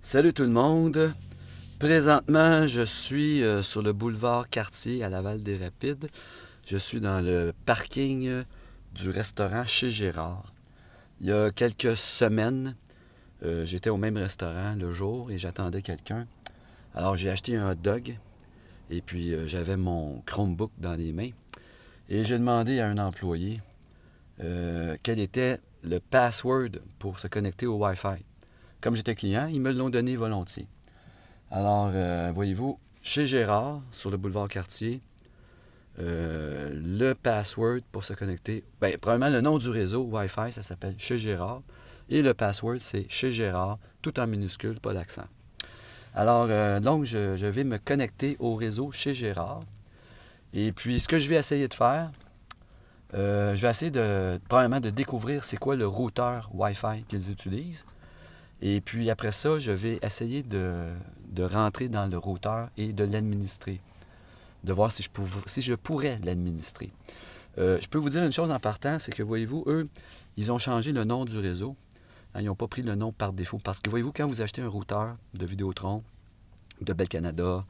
Salut tout le monde! Présentement, je suis sur le boulevard Cartier à Laval-des-Rapides. Je suis dans le parking du restaurant Chez Gérard. Il y a quelques semaines, j'étais au même restaurant le jour et j'attendais quelqu'un. Alors j'ai acheté un hot dog et puis j'avais mon Chromebook dans les mains. Et j'ai demandé à un employé quel était le password pour se connecter au Wi-Fi. Comme j'étais client, ils me l'ont donné volontiers. Alors, voyez-vous, chez Gérard, sur le boulevard Cartier, le password pour se connecter, bien, probablement le nom du réseau Wi-Fi, ça s'appelle Chez Gérard. Et le password, c'est Chez Gérard, tout en minuscule, pas d'accent. Alors, donc, je vais me connecter au réseau Chez Gérard. Et puis, ce que je vais essayer de faire, je vais essayer probablement de découvrir c'est quoi le routeur Wi-Fi qu'ils utilisent. Et puis après ça, je vais essayer de rentrer dans le routeur et de l'administrer, de voir si je pourrais l'administrer. Je peux vous dire une chose en partant, c'est que voyez-vous, eux, ils ont changé le nom du réseau. Hein, ils n'ont pas pris le nom par défaut. Parce que voyez-vous, quand vous achetez un routeur de Vidéotron, de Bell Canada,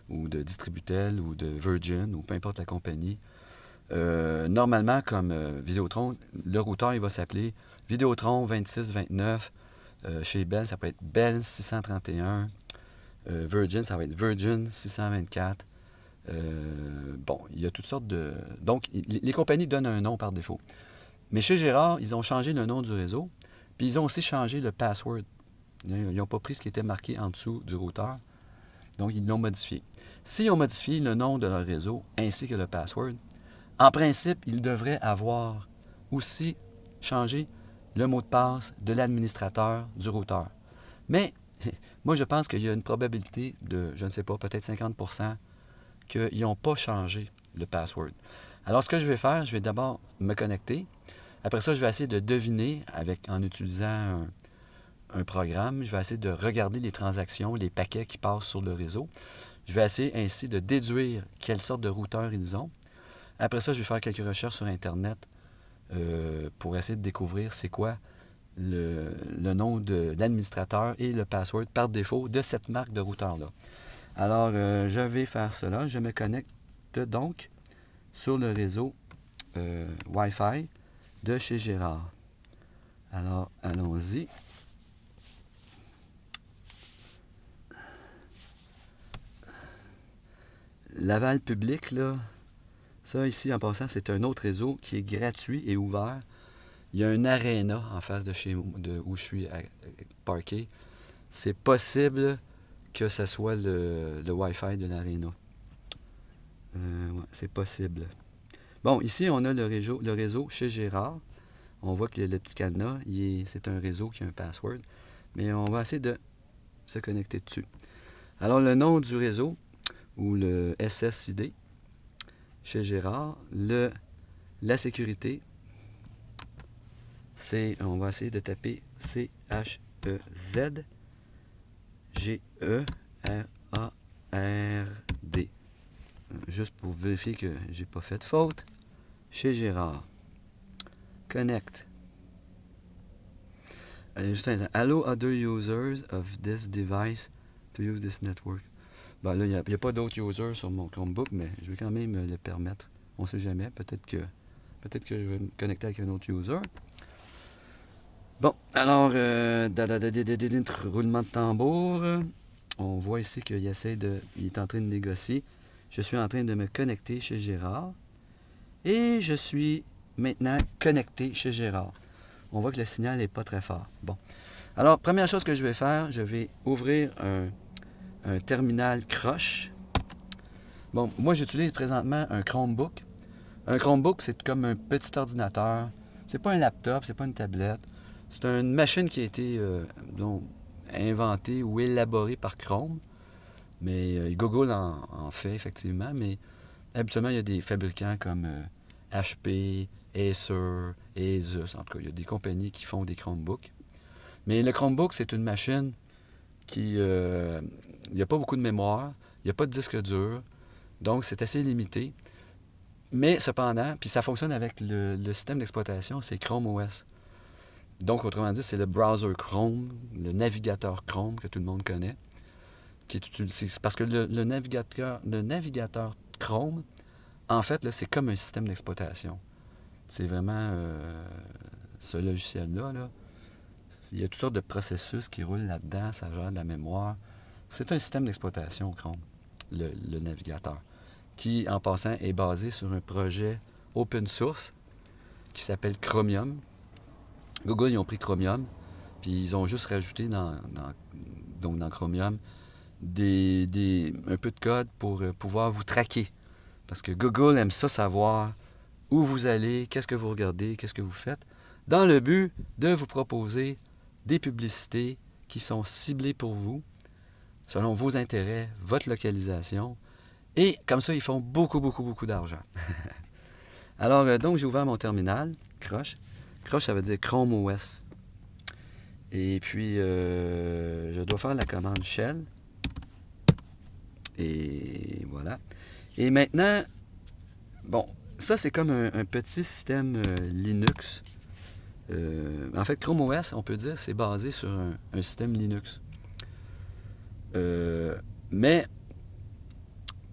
ou de Distributel, ou de Virgin, ou peu importe la compagnie, normalement, comme Vidéotron, le routeur, il va s'appeler Vidéotron 2629. Chez Bell, ça peut être Bell 631. Virgin, ça va être Virgin 624. Bon, il y a toutes sortes de... Donc, les compagnies donnent un nom par défaut. Mais chez Gérard, ils ont changé le nom du réseau, puis ils ont aussi changé le password. Ils n'ont pas pris ce qui était marqué en dessous du routeur, donc ils l'ont modifié. S'ils ont modifié le nom de leur réseau ainsi que le password, en principe, ils devraient avoir aussi changé le mot de passe de l'administrateur du routeur. Mais moi, je pense qu'il y a une probabilité de, je ne sais pas, peut-être 50% qu'ils n'ont pas changé le password. Alors, ce que je vais faire, je vais d'abord me connecter. Après ça, je vais essayer de deviner en utilisant un programme. Je vais essayer de regarder les transactions, les paquets qui passent sur le réseau. Je vais essayer ainsi de déduire quelle sorte de routeur ils ont. Après ça, je vais faire quelques recherches sur Internet pour essayer de découvrir c'est quoi le nom de l'administrateur et le password par défaut de cette marque de routeur-là. Alors, je vais faire cela. Je me connecte donc sur le réseau Wi-Fi de chez Gérard. Alors, allons-y. Laval public, là, ça ici, en passant, c'est un autre réseau qui est gratuit et ouvert. Il y a un aréna en face où je suis parké. C'est possible que ce soit le Wi-Fi de l'aréna. Ouais, c'est possible. Bon, ici, on a le réseau chez Gérard. On voit que le petit cadenas, c'est un réseau qui a un password. Mais on va essayer de se connecter dessus. Alors, le nom du réseau, ou le SSID, chez Gérard, la sécurité, on va essayer de taper CHEZGERARD. Juste pour vérifier que j'ai pas fait de faute. Chez Gérard. Connect. Juste un instant. Allow other users of this device to use this network. Ben là, il n'y a pas d'autres users sur mon Chromebook, mais je vais quand même le permettre. On ne sait jamais. Peut-être que je vais me connecter avec un autre user. Bon, alors, roulement de tambour. On voit ici qu'il est en train de négocier. Je suis en train de me connecter chez Gérard. Et je suis maintenant connecté chez Gérard. On voit que le signal n'est pas très fort. Bon. Alors, première chose que je vais faire, je vais ouvrir un terminal croche. Bon, moi, j'utilise présentement un Chromebook. Un Chromebook, c'est comme un petit ordinateur. C'est pas un laptop, c'est pas une tablette. C'est une machine qui a été inventée ou élaborée par Chrome. Mais Google en fait, effectivement. Mais habituellement, il y a des fabricants comme HP, Acer, Asus. En tout cas, il y a des compagnies qui font des Chromebooks. Mais le Chromebook, c'est une machine qui... il n'y a pas beaucoup de mémoire. Il n'y a pas de disque dur. Donc, c'est assez limité. Mais cependant, puis ça fonctionne avec le système d'exploitation, c'est Chrome OS. Donc, autrement dit, c'est le browser Chrome, le navigateur Chrome que tout le monde connaît, qui est utilisé. Parce que le navigateur Chrome, en fait, c'est comme un système d'exploitation. C'est vraiment ce logiciel-là. Là, il y a toutes sortes de processus qui roulent là-dedans, ça gère de la mémoire. C'est un système d'exploitation, Chrome, le navigateur, qui, en passant, est basé sur un projet open source qui s'appelle Chromium. Google, ils ont pris Chromium, puis ils ont juste rajouté dans Chromium un peu de code pour pouvoir vous traquer. Parce que Google aime ça savoir où vous allez, qu'est-ce que vous regardez, qu'est-ce que vous faites, dans le but de vous proposer des publicités qui sont ciblées pour vous, selon vos intérêts, votre localisation, et comme ça, ils font beaucoup, beaucoup, beaucoup d'argent. Alors, donc, j'ai ouvert mon terminal, Crush. Crush, ça veut dire Chrome OS. Et puis, je dois faire la commande Shell. Et voilà. Et maintenant, bon, ça, c'est comme un petit système Linux. En fait, Chrome OS, on peut dire, c'est basé sur un système Linux. Mais,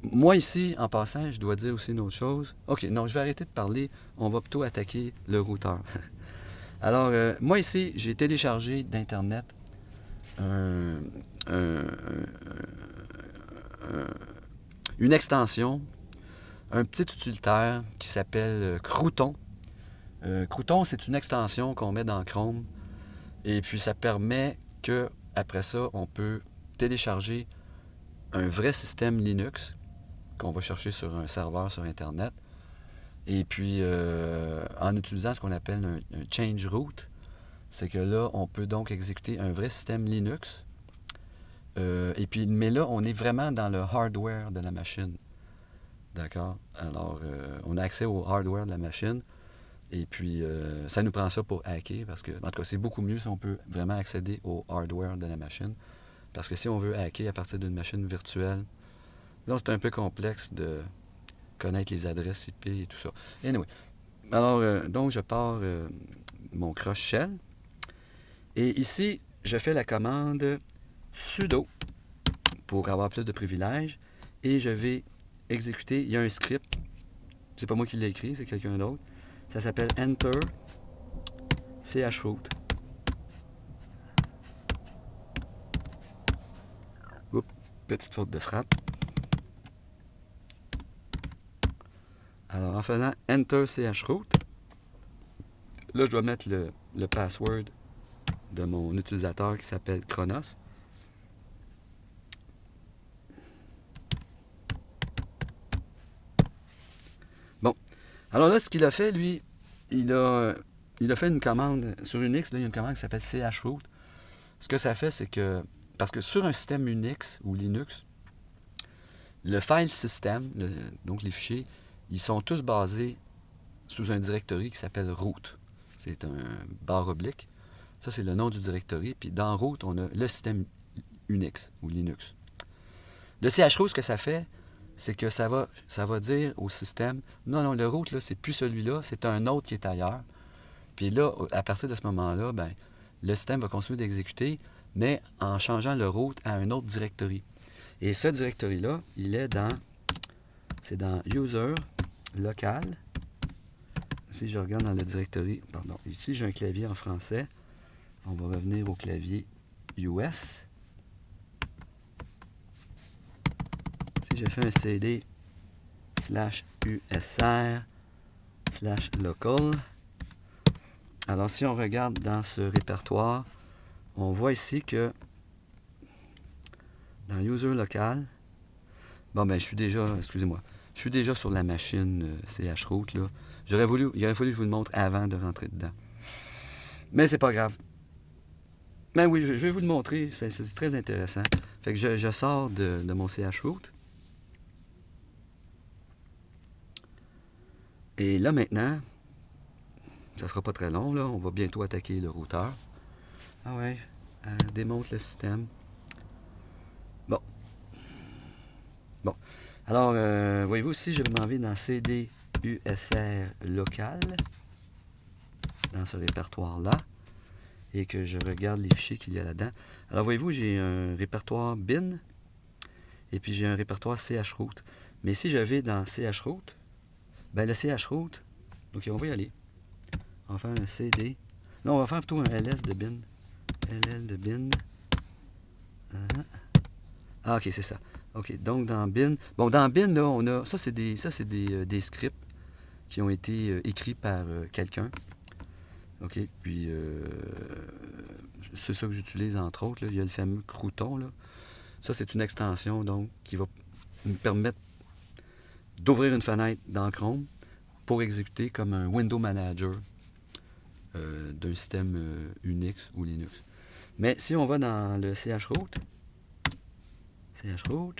moi ici, en passant, je dois dire aussi une autre chose. OK, non, je vais arrêter de parler. On va plutôt attaquer le routeur. Alors, moi ici, j'ai téléchargé d'Internet une extension, un petit utilitaire qui s'appelle Crouton. Crouton, c'est une extension qu'on met dans Chrome et puis ça permet que, après ça, on peut télécharger un vrai système Linux qu'on va chercher sur un serveur sur Internet. Et puis, en utilisant ce qu'on appelle un change root, c'est que là, on peut donc exécuter un vrai système Linux. Et puis, mais là, on est vraiment dans le hardware de la machine. D'accord? Alors, on a accès au hardware de la machine. Et puis, ça nous prend ça pour hacker. Parce que, en tout cas, c'est beaucoup mieux si on peut vraiment accéder au hardware de la machine. Parce que si on veut hacker à partir d'une machine virtuelle, donc c'est un peu complexe de connaître les adresses IP et tout ça. Anyway. Alors, donc, je pars mon Crush Shell. Et ici, je fais la commande sudo pour avoir plus de privilèges. Et je vais exécuter, il y a un script. C'est pas moi qui l'ai écrit, c'est quelqu'un d'autre. Ça s'appelle enter chroot. Oups, petite faute de frappe. Alors, en faisant enter chroot, là, je dois mettre le password de mon utilisateur qui s'appelle Chronos. Bon. Alors là, ce qu'il a fait, lui, il a fait une commande sur Unix. Là, il y a une commande qui s'appelle chroot. Ce que ça fait, c'est que, parce que sur un système Unix ou Linux, le file system, donc les fichiers, ils sont tous basés sous un directory qui s'appelle root. C'est un barre oblique. Ça, c'est le nom du directory. Puis dans root, on a le système Unix ou Linux. Le chroot, ce que ça fait, c'est que ça va dire au système, non, le root, là, c'est plus celui-là, c'est un autre qui est ailleurs. Puis là, à partir de ce moment-là, ben, le système va continuer d'exécuter, mais en changeant le root à un autre directory. Et ce directory-là, c'est dans user local. Si je regarde dans le directory, pardon, ici j'ai un clavier en français. On va revenir au clavier US. Si je fais un CD /USR/local, alors si on regarde dans ce répertoire, on voit ici que dans user local, bon ben je suis déjà, excusez-moi, je suis déjà sur la machine chroot là. Il aurait fallu que je vous le montre avant de rentrer dedans. Mais c'est pas grave. Ben oui, je vais vous le montrer, c'est très intéressant. Fait que je sors de mon chroot. Et là maintenant, ça sera pas très long, là, on va bientôt attaquer le routeur. Ah ouais, démonte le système. Bon. Alors, voyez-vous, si je m'en vais dans CD USR local, dans ce répertoire-là, et que je regarde les fichiers qu'il y a là-dedans. Alors, voyez-vous, j'ai un répertoire bin et puis j'ai un répertoire chroot. Mais si je vais dans chroot, ben le chroot, ok, on va y aller. On va faire un cd. Là, on va faire plutôt un ls de bin. ll de bin. Ah, ok, c'est ça. Ok, donc dans bin. Bon, dans bin, là, on a. Ça, c'est des scripts qui ont été écrits par quelqu'un. OK, puis c'est ça que j'utilise entre autres. Là. Il y a le fameux crouton. Là. Ça, c'est une extension donc qui va me permettre d'ouvrir une fenêtre dans Chrome pour exécuter comme un window manager d'un système Unix ou Linux. Mais si on va dans le chroot,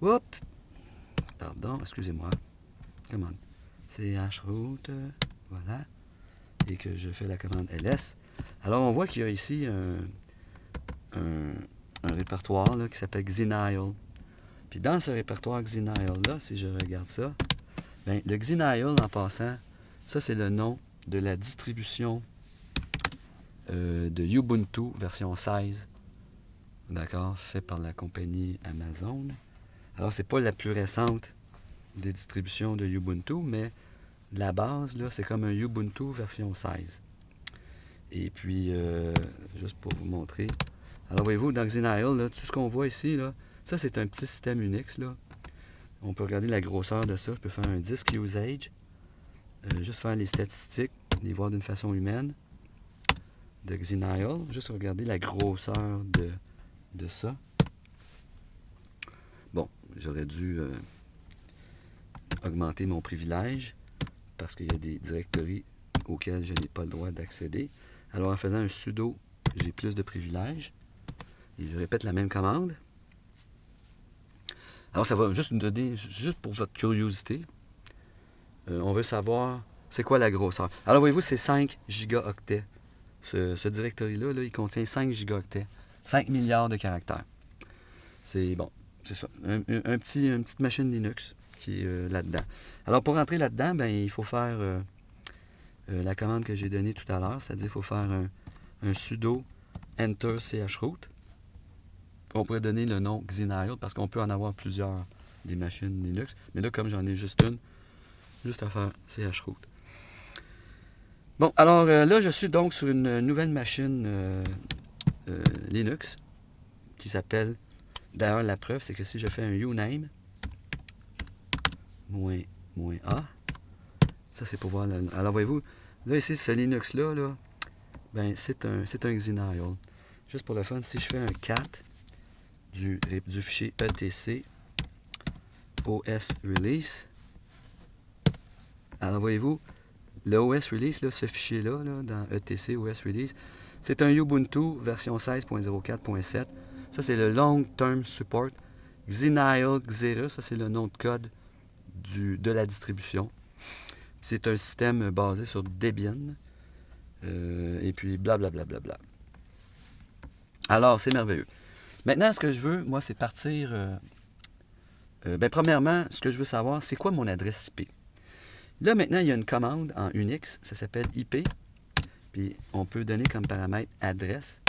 hop, pardon, excusez-moi, commande, chroot, voilà, et que je fais la commande ls. Alors, on voit qu'il y a ici un répertoire là, qui s'appelle Xenial. Puis dans ce répertoire Xenial-là, si je regarde ça, bien, le Xenial, en passant, ça, c'est le nom de la distribution de Ubuntu version 16. D'accord? Fait par la compagnie Amazon. Alors, c'est pas la plus récente des distributions de Ubuntu, mais la base, là, c'est comme un Ubuntu version 16. Et puis, juste pour vous montrer. Alors, voyez-vous, dans Xenial, là, tout ce qu'on voit ici, là, ça, c'est un petit système Unix. Là. On peut regarder la grosseur de ça. Je peux faire un disk usage. Juste faire les statistiques, les voir d'une façon humaine. De Xenial. Juste regarder la grosseur de ça. Bon, j'aurais dû augmenter mon privilège parce qu'il y a des directories auxquelles je n'ai pas le droit d'accéder. Alors, en faisant un sudo, j'ai plus de privilèges. Et je répète la même commande. Alors, ça va juste nous donner, juste pour votre curiosité, on veut savoir c'est quoi la grosseur. Alors, voyez-vous, c'est 5 gigaoctets. Ce directory-là, là, il contient 5 gigaoctets. 5 milliards de caractères. C'est bon, c'est ça. Une petite machine Linux qui est là-dedans. Alors, pour rentrer là-dedans, ben, il faut faire la commande que j'ai donnée tout à l'heure, c'est-à-dire qu'il faut faire un sudo enter chroot. On pourrait donner le nom Xenial parce qu'on peut en avoir plusieurs des machines Linux. Mais là, comme j'en ai juste une, juste à faire chroot. Bon, alors là, je suis donc sur une nouvelle machine Linux qui s'appelle... D'ailleurs, la preuve, c'est que si je fais un uname, -a, ça c'est pour voir... Alors, voyez-vous, là, ici, ce Linux-là, là, ben, c'est un Xenial. Juste pour le fun, si je fais un cat du fichier etc os release, alors voyez-vous, le OS release, là, ce fichier-là, là, dans etc os release, c'est un Ubuntu version 16.04.7. Ça, c'est le Long Term Support. Xenial Xera, ça, c'est le nom de code de la distribution. C'est un système basé sur Debian. Et puis, blablabla. Alors, c'est merveilleux. Maintenant, ce que je veux, moi, c'est partir... ben, premièrement, ce que je veux savoir, c'est quoi mon adresse IP? Là, maintenant, il y a une commande en Unix, ça s'appelle IP. Puis, on peut donner comme paramètre adresse,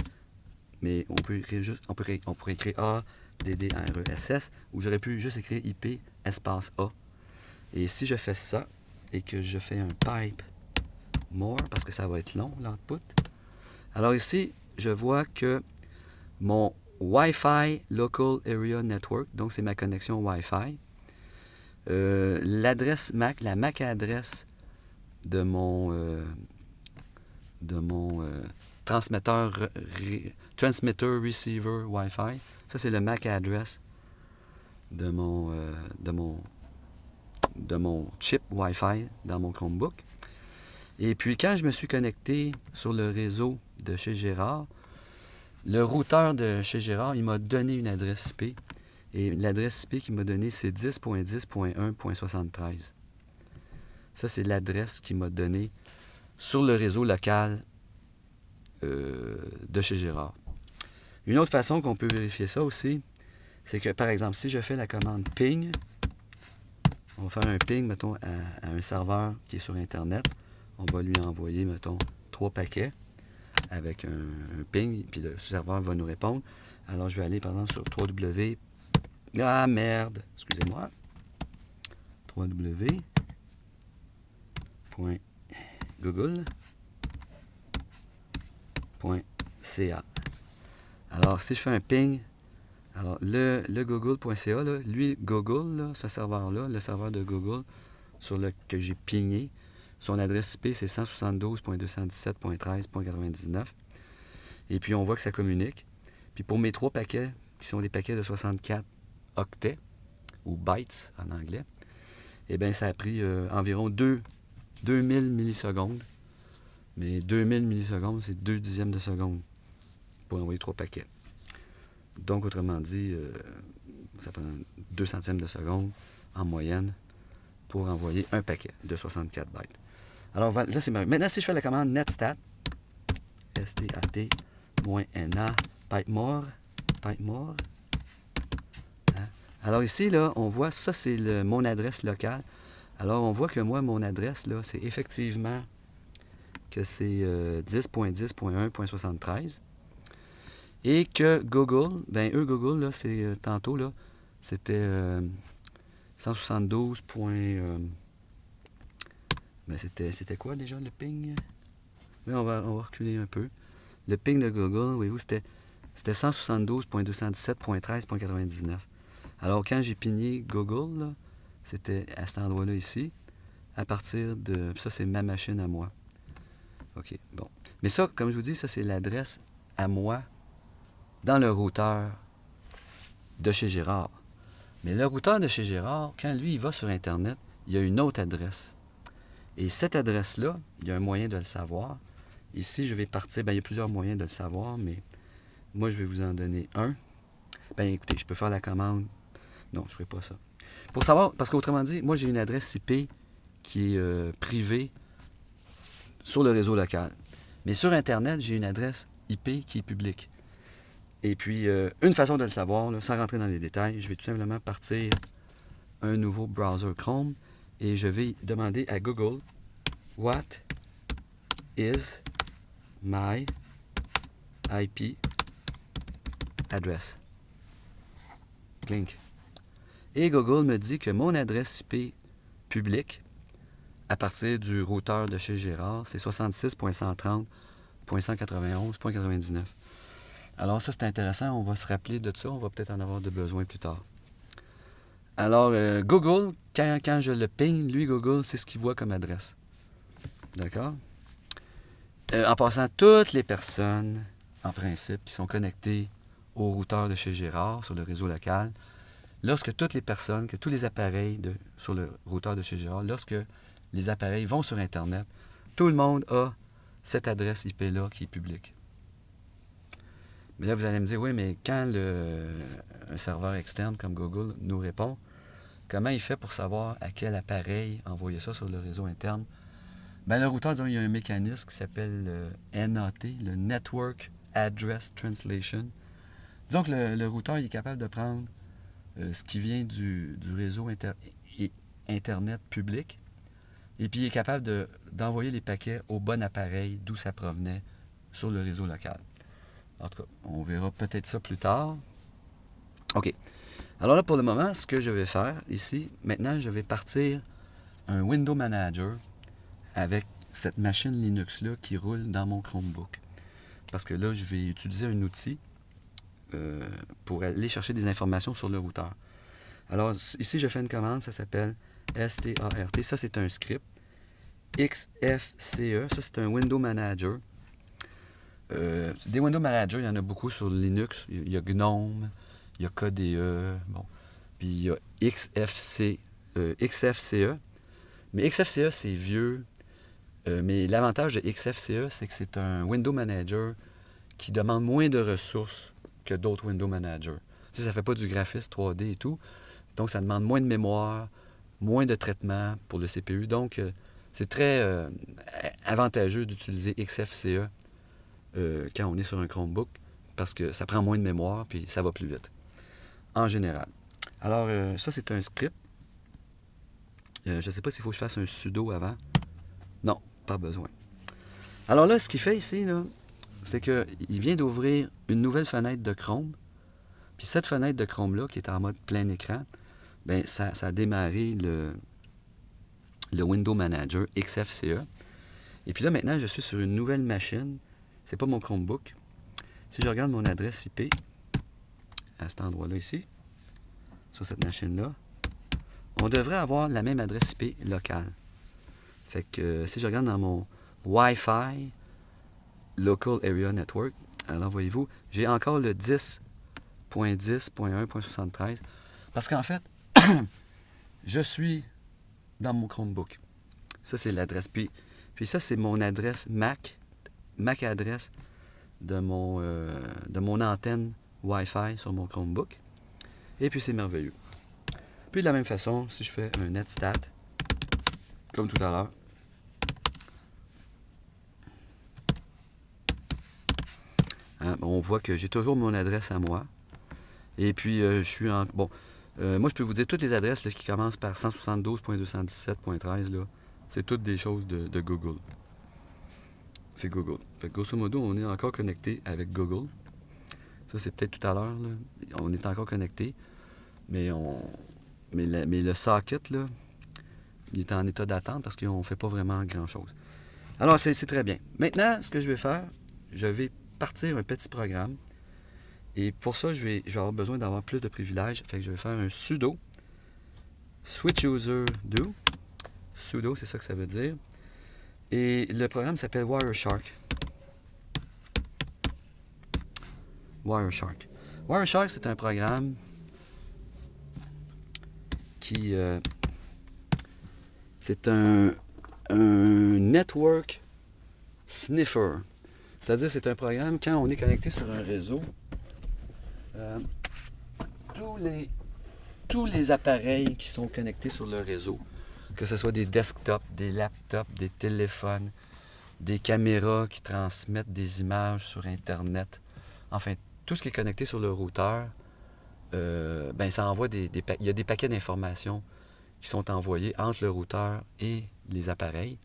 mais on peut écrire juste, on pourrait écrire A, D, D, R, E, S, S, ou j'aurais pu juste écrire IP, espace A. Et si je fais ça, et que je fais un pipe more, parce que ça va être long, l'output. Alors ici, je vois que mon Wi-Fi Local Area Network, donc c'est ma connexion Wi-Fi. L'adresse MAC, la MAC adresse de mon transmetteur receiver Wi-Fi, ça c'est le MAC address de mon chip Wi-Fi dans mon Chromebook. Et puis quand je me suis connecté sur le réseau de chez Gérard, le routeur de chez Gérard, il m'a donné une adresse IP. Et l'adresse IP qu'il m'a donnée, c'est 10.10.1.73. Ça, c'est l'adresse qu'il m'a donnée sur le réseau local de chez Gérard. Une autre façon qu'on peut vérifier ça aussi, c'est que, par exemple, si je fais la commande ping, on va faire un ping, mettons, à un serveur qui est sur Internet. On va lui envoyer, mettons, 3 paquets avec un ping, puis le serveur va nous répondre. Alors, je vais aller, par exemple, sur www. Ah, merde! Excusez-moi. www.google.ca. Alors, si je fais un ping, alors le google.ca, lui, Google, là, ce serveur-là, le serveur de Google que j'ai pingé, son adresse IP, c'est 172.217.13.99. Et puis, on voit que ça communique. Puis, pour mes 3 paquets, qui sont des paquets de 64 octets, ou bytes en anglais, eh bien, ça a pris environ 2000 millisecondes. Mais 2000 millisecondes, c'est 2 dixièmes de seconde pour envoyer 3 paquets. Donc, autrement dit, ça prend 2 centièmes de seconde en moyenne pour envoyer un paquet de 64 bytes. Alors, là, c'est maintenant, si je fais la commande netstat, stat-na, pipemore, hein? Alors ici, là, on voit, ça, c'est mon adresse locale. Alors, on voit que moi, mon adresse, là, c'est effectivement que c'est 10.10.1.73. Et que Google, ben eux, Google, là, c'est tantôt, là, c'était 172. Ben c'était quoi déjà le ping? Mais on va reculer un peu. Le ping de Google, voyez-vous, c'était 172.217.13.99. Alors, quand j'ai pigné Google, là, c'était à cet endroit-là ici, à partir de... Ça, c'est ma machine à moi. OK, bon. Mais ça, comme je vous dis, ça, c'est l'adresse à moi dans le routeur de chez Gérard. Mais le routeur de chez Gérard, quand lui, il va sur Internet, il y a une autre adresse. Et cette adresse-là, il y a un moyen de le savoir. Ici, je vais partir... Bien, il y a plusieurs moyens de le savoir, mais moi, je vais vous en donner un. Bien, écoutez, je peux faire la commande. Non, je ne ferai pas ça. Pour savoir, parce qu'autrement dit, moi, j'ai une adresse IP qui est privée sur le réseau local. Mais sur Internet, j'ai une adresse IP qui est publique. Et puis, une façon de le savoir, là, sans rentrer dans les détails, je vais tout simplement partir un nouveau browser Chrome et je vais demander à Google « What is my IP address? » Clink. Et Google me dit que mon adresse IP publique, à partir du routeur de chez Gérard, c'est 66.130.191.99. Alors ça, c'est intéressant. On va se rappeler de ça. On va peut-être en avoir de besoin plus tard. Alors, Google, quand je le ping, lui, Google, c'est ce qu'il voit comme adresse. D'accord? En passant, toutes les personnes, en principe, qui sont connectées au routeur de chez Gérard, sur le réseau local, lorsque toutes les personnes, que tous les appareils sur le routeur de chez Gérard, lorsque les appareils vont sur Internet, tout le monde a cette adresse IP-là qui est publique. Mais là, vous allez me dire, oui, mais quand un serveur externe comme Google nous répond, comment il fait pour savoir à quel appareil envoyer ça sur le réseau interne? Bien, le routeur, disons, il y a un mécanisme qui s'appelle le NAT, le Network Address Translation. Disons que le routeur il est capable de prendre ce qui vient du réseau Internet public, et puis il est capable d'envoyer les paquets au bon appareil d'où ça provenait sur le réseau local. En tout cas, on verra peut-être ça plus tard. OK. Alors là, pour le moment, ce que je vais faire ici, maintenant, je vais partir un Window Manager avec cette machine Linux-là qui roule dans mon Chromebook. Parce que là, je vais utiliser un outil pour aller chercher des informations sur le routeur. Alors, ici, je fais une commande, ça s'appelle START. Ça, c'est un script. XFCE, ça, c'est un Window Manager. Des Window Manager, il y en a beaucoup sur Linux. Il y a GNOME, il y a KDE, bon. Puis il y a XFCE. Mais XFCE, c'est vieux. Mais l'avantage de XFCE, c'est que c'est un Window Manager qui demande moins de ressources que d'autres Window Managers. Tu sais, ça ne fait pas du graphisme 3D et tout. Donc, ça demande moins de mémoire, moins de traitement pour le CPU. Donc, c'est très avantageux d'utiliser XFCE quand on est sur un Chromebook parce que ça prend moins de mémoire puis ça va plus vite, en général. Alors, ça, c'est un script. Je ne sais pas s'il faut que je fasse un sudo avant. Non, pas besoin. Alors là, ce qu'il fait ici, c'est qu'il vient d'ouvrir une nouvelle fenêtre de Chrome. Puis cette fenêtre de Chrome-là, qui est en mode plein écran, bien, ça a démarré le Window Manager XFCE. Et puis là, maintenant, je suis sur une nouvelle machine. C'est pas mon Chromebook. Si je regarde mon adresse IP, à cet endroit-là ici, sur cette machine-là, on devrait avoir la même adresse IP locale. Fait que si je regarde dans mon Wi-Fi Local Area Network, alors voyez-vous, j'ai encore le 10.10.1.73 parce qu'en fait, je suis dans mon Chromebook. Ça, c'est l'adresse IP. Puis ça, c'est mon adresse MAC adresse de mon antenne Wi-Fi sur mon Chromebook. Et puis, c'est merveilleux. Puis, de la même façon, si je fais un netstat, comme tout à l'heure, hein, on voit que j'ai toujours mon adresse à moi. Et puis, je suis en... Bon, moi, je peux vous dire toutes les adresses là, qui commencent par 172.217.13, là, c'est toutes des choses de Google. C'est Google. Fait que grosso modo, on est encore connecté avec Google. Ça, c'est peut-être tout à l'heure. On est encore connecté. Mais le socket, là, il est en état d'attente parce qu'on ne fait pas vraiment grand-chose. Alors, c'est très bien. Maintenant, ce que je vais faire, je vais partir un petit programme. Et pour ça, je vais avoir besoin d'avoir plus de privilèges. Fait que je vais faire un sudo switch user do. Sudo, c'est ça que ça veut dire. Et le programme s'appelle Wireshark. Wireshark. Wireshark, c'est un programme qui... c'est un network sniffer. C'est-à-dire, c'est un programme, quand on est connecté sur un réseau, tous les appareils qui sont connectés sur le réseau, que ce soit des desktops, des laptops, des téléphones, des caméras qui transmettent des images sur Internet, enfin, tout ce qui est connecté sur le routeur, ben, ça envoie il y a des paquets d'informations qui sont envoyés entre le routeur et les appareils.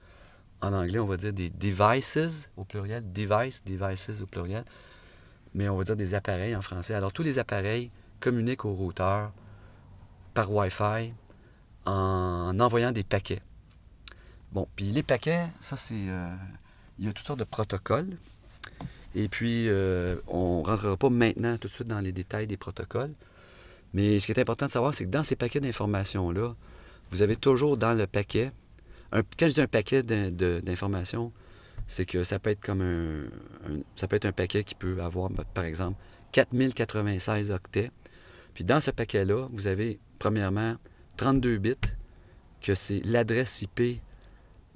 En anglais, on va dire des devices au pluriel, devices au pluriel, mais on va dire des appareils en français. Alors, tous les appareils communiquent au routeur par Wi-Fi en envoyant des paquets. Bon, puis les paquets, ça c'est... il y a toutes sortes de protocoles. Et puis, on ne rentrera pas maintenant tout de suite dans les détails des protocoles. Mais ce qui est important de savoir, c'est que dans ces paquets d'informations-là, vous avez toujours dans le paquet... quand je dis un paquet d'informations, c'est que ça peut être comme ça peut être un paquet qui peut avoir, par exemple, 4096 octets. Puis dans ce paquet-là, vous avez, premièrement, 32 bits, que c'est l'adresse IP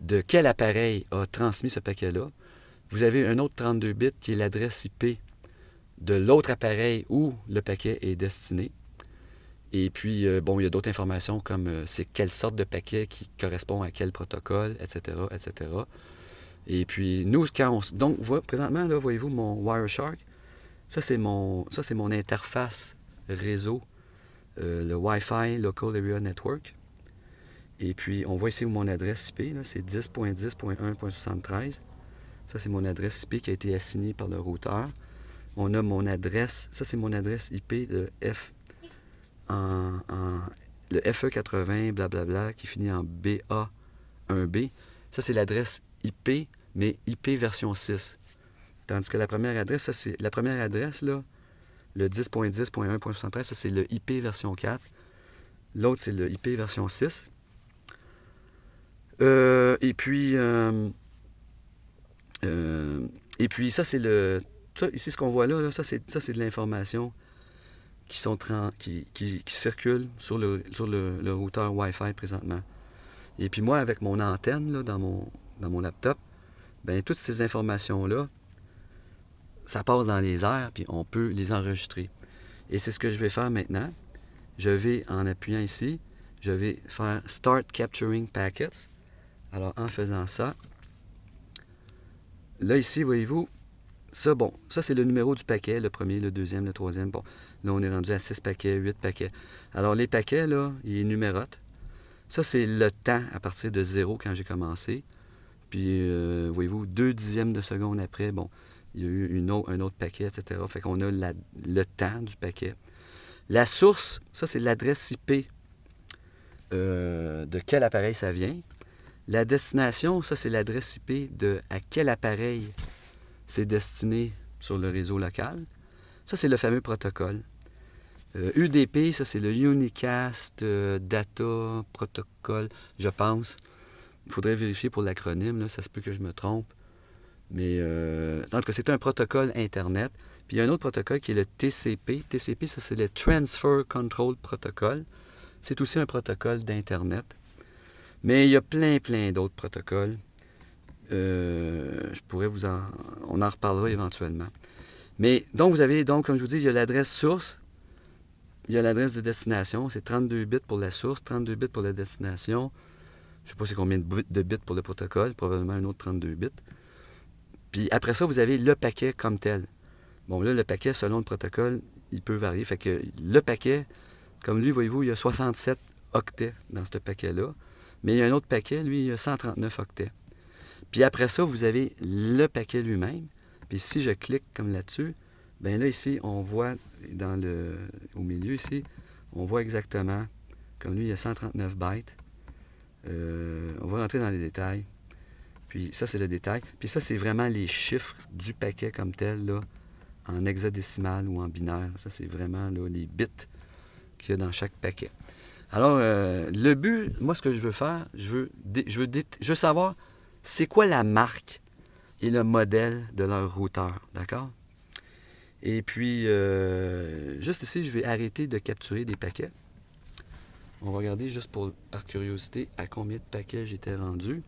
de quel appareil a transmis ce paquet-là. Vous avez un autre 32 bits qui est l'adresse IP de l'autre appareil où le paquet est destiné. Et puis, bon, il y a d'autres informations comme c'est quelle sorte de paquet qui correspond à quel protocole, etc., etc. Et puis, nous, donc, présentement, là, voyez-vous mon Wireshark. Ça, c'est mon interface réseau, le Wi-Fi Local Area Network. Et puis, on voit ici mon adresse IP, c'est 10.10.1.73. Ça, c'est mon adresse IP qui a été assignée par le routeur. On a mon adresse, ça, c'est mon adresse IP de le FE80, blablabla, qui finit en BA1B. Ça, c'est l'adresse IP, mais IP version 6. Tandis que la première adresse, ça, c'est la première adresse, là, le 10.10.1.73, ça, c'est le IP version 4. L'autre, c'est le IP version 6. Et puis, ça, c'est le... Ça, ici, ce qu'on voit là, ça, c'est de l'information qui circule sur le routeur Wi-Fi présentement. Et puis moi, avec mon antenne là, dans mon laptop, bien, toutes ces informations-là, ça passe dans les airs, puis on peut les enregistrer. Et c'est ce que je vais faire maintenant. Je vais, en appuyant ici, je vais faire « Start Capturing Packets ». Alors, en faisant ça, là, ici, voyez-vous, ça, bon, ça, c'est le numéro du paquet, le premier, le deuxième, le troisième. Bon, là, on est rendu à 6 paquets, 8 paquets. Alors, les paquets, là, ils numérotent. Ça, c'est le temps à partir de 0 quand j'ai commencé. Puis, voyez-vous, 2/10 de seconde après, bon, il y a eu un autre paquet, etc. Fait qu'on a le temps du paquet. La source, ça, c'est l'adresse IP de quel appareil ça vient. La destination, ça, c'est l'adresse IP de à quel appareil c'est destiné sur le réseau local. Ça, c'est le fameux protocole. UDP, ça, c'est le Unicast Data Protocol, je pense. Il faudrait vérifier pour l'acronyme, là, ça se peut que je me trompe. Mais en tout cas, c'est un protocole Internet. Puis il y a un autre protocole qui est le TCP. TCP, ça, c'est le Transfer Control Protocol. C'est aussi un protocole d'Internet. Mais il y a plein d'autres protocoles. Je pourrais on en reparlera éventuellement. Mais donc, vous avez, donc, comme je vous dis, il y a l'adresse source, il y a l'adresse de destination. C'est 32 bits pour la source, 32 bits pour la destination. Je ne sais pas c'est combien de bits pour le protocole, probablement un autre 32 bits. Puis après ça, vous avez le paquet comme tel. Bon, là, le paquet, selon le protocole, il peut varier. Fait que le paquet, comme lui, voyez-vous, il y a 67 octets dans ce paquet-là. Mais il y a un autre paquet, lui, il y a 139 octets. Puis après ça, vous avez le paquet lui-même. Puis si je clique comme là-dessus, bien là, ici, on voit au milieu, ici, on voit exactement, comme lui, il y a 139 bytes. On va rentrer dans les détails. Puis ça, c'est le détail. Puis ça, c'est vraiment les chiffres du paquet comme tel, là, en hexadécimal ou en binaire. Ça, c'est vraiment là, les bits qu'il y a dans chaque paquet. Alors, le but, moi, ce que je veux faire, je veux savoir c'est quoi la marque et le modèle de leur routeur, d'accord? Et puis, juste ici, je vais arrêter de capturer des paquets. On va regarder juste par curiosité à combien de paquets j'étais rendu.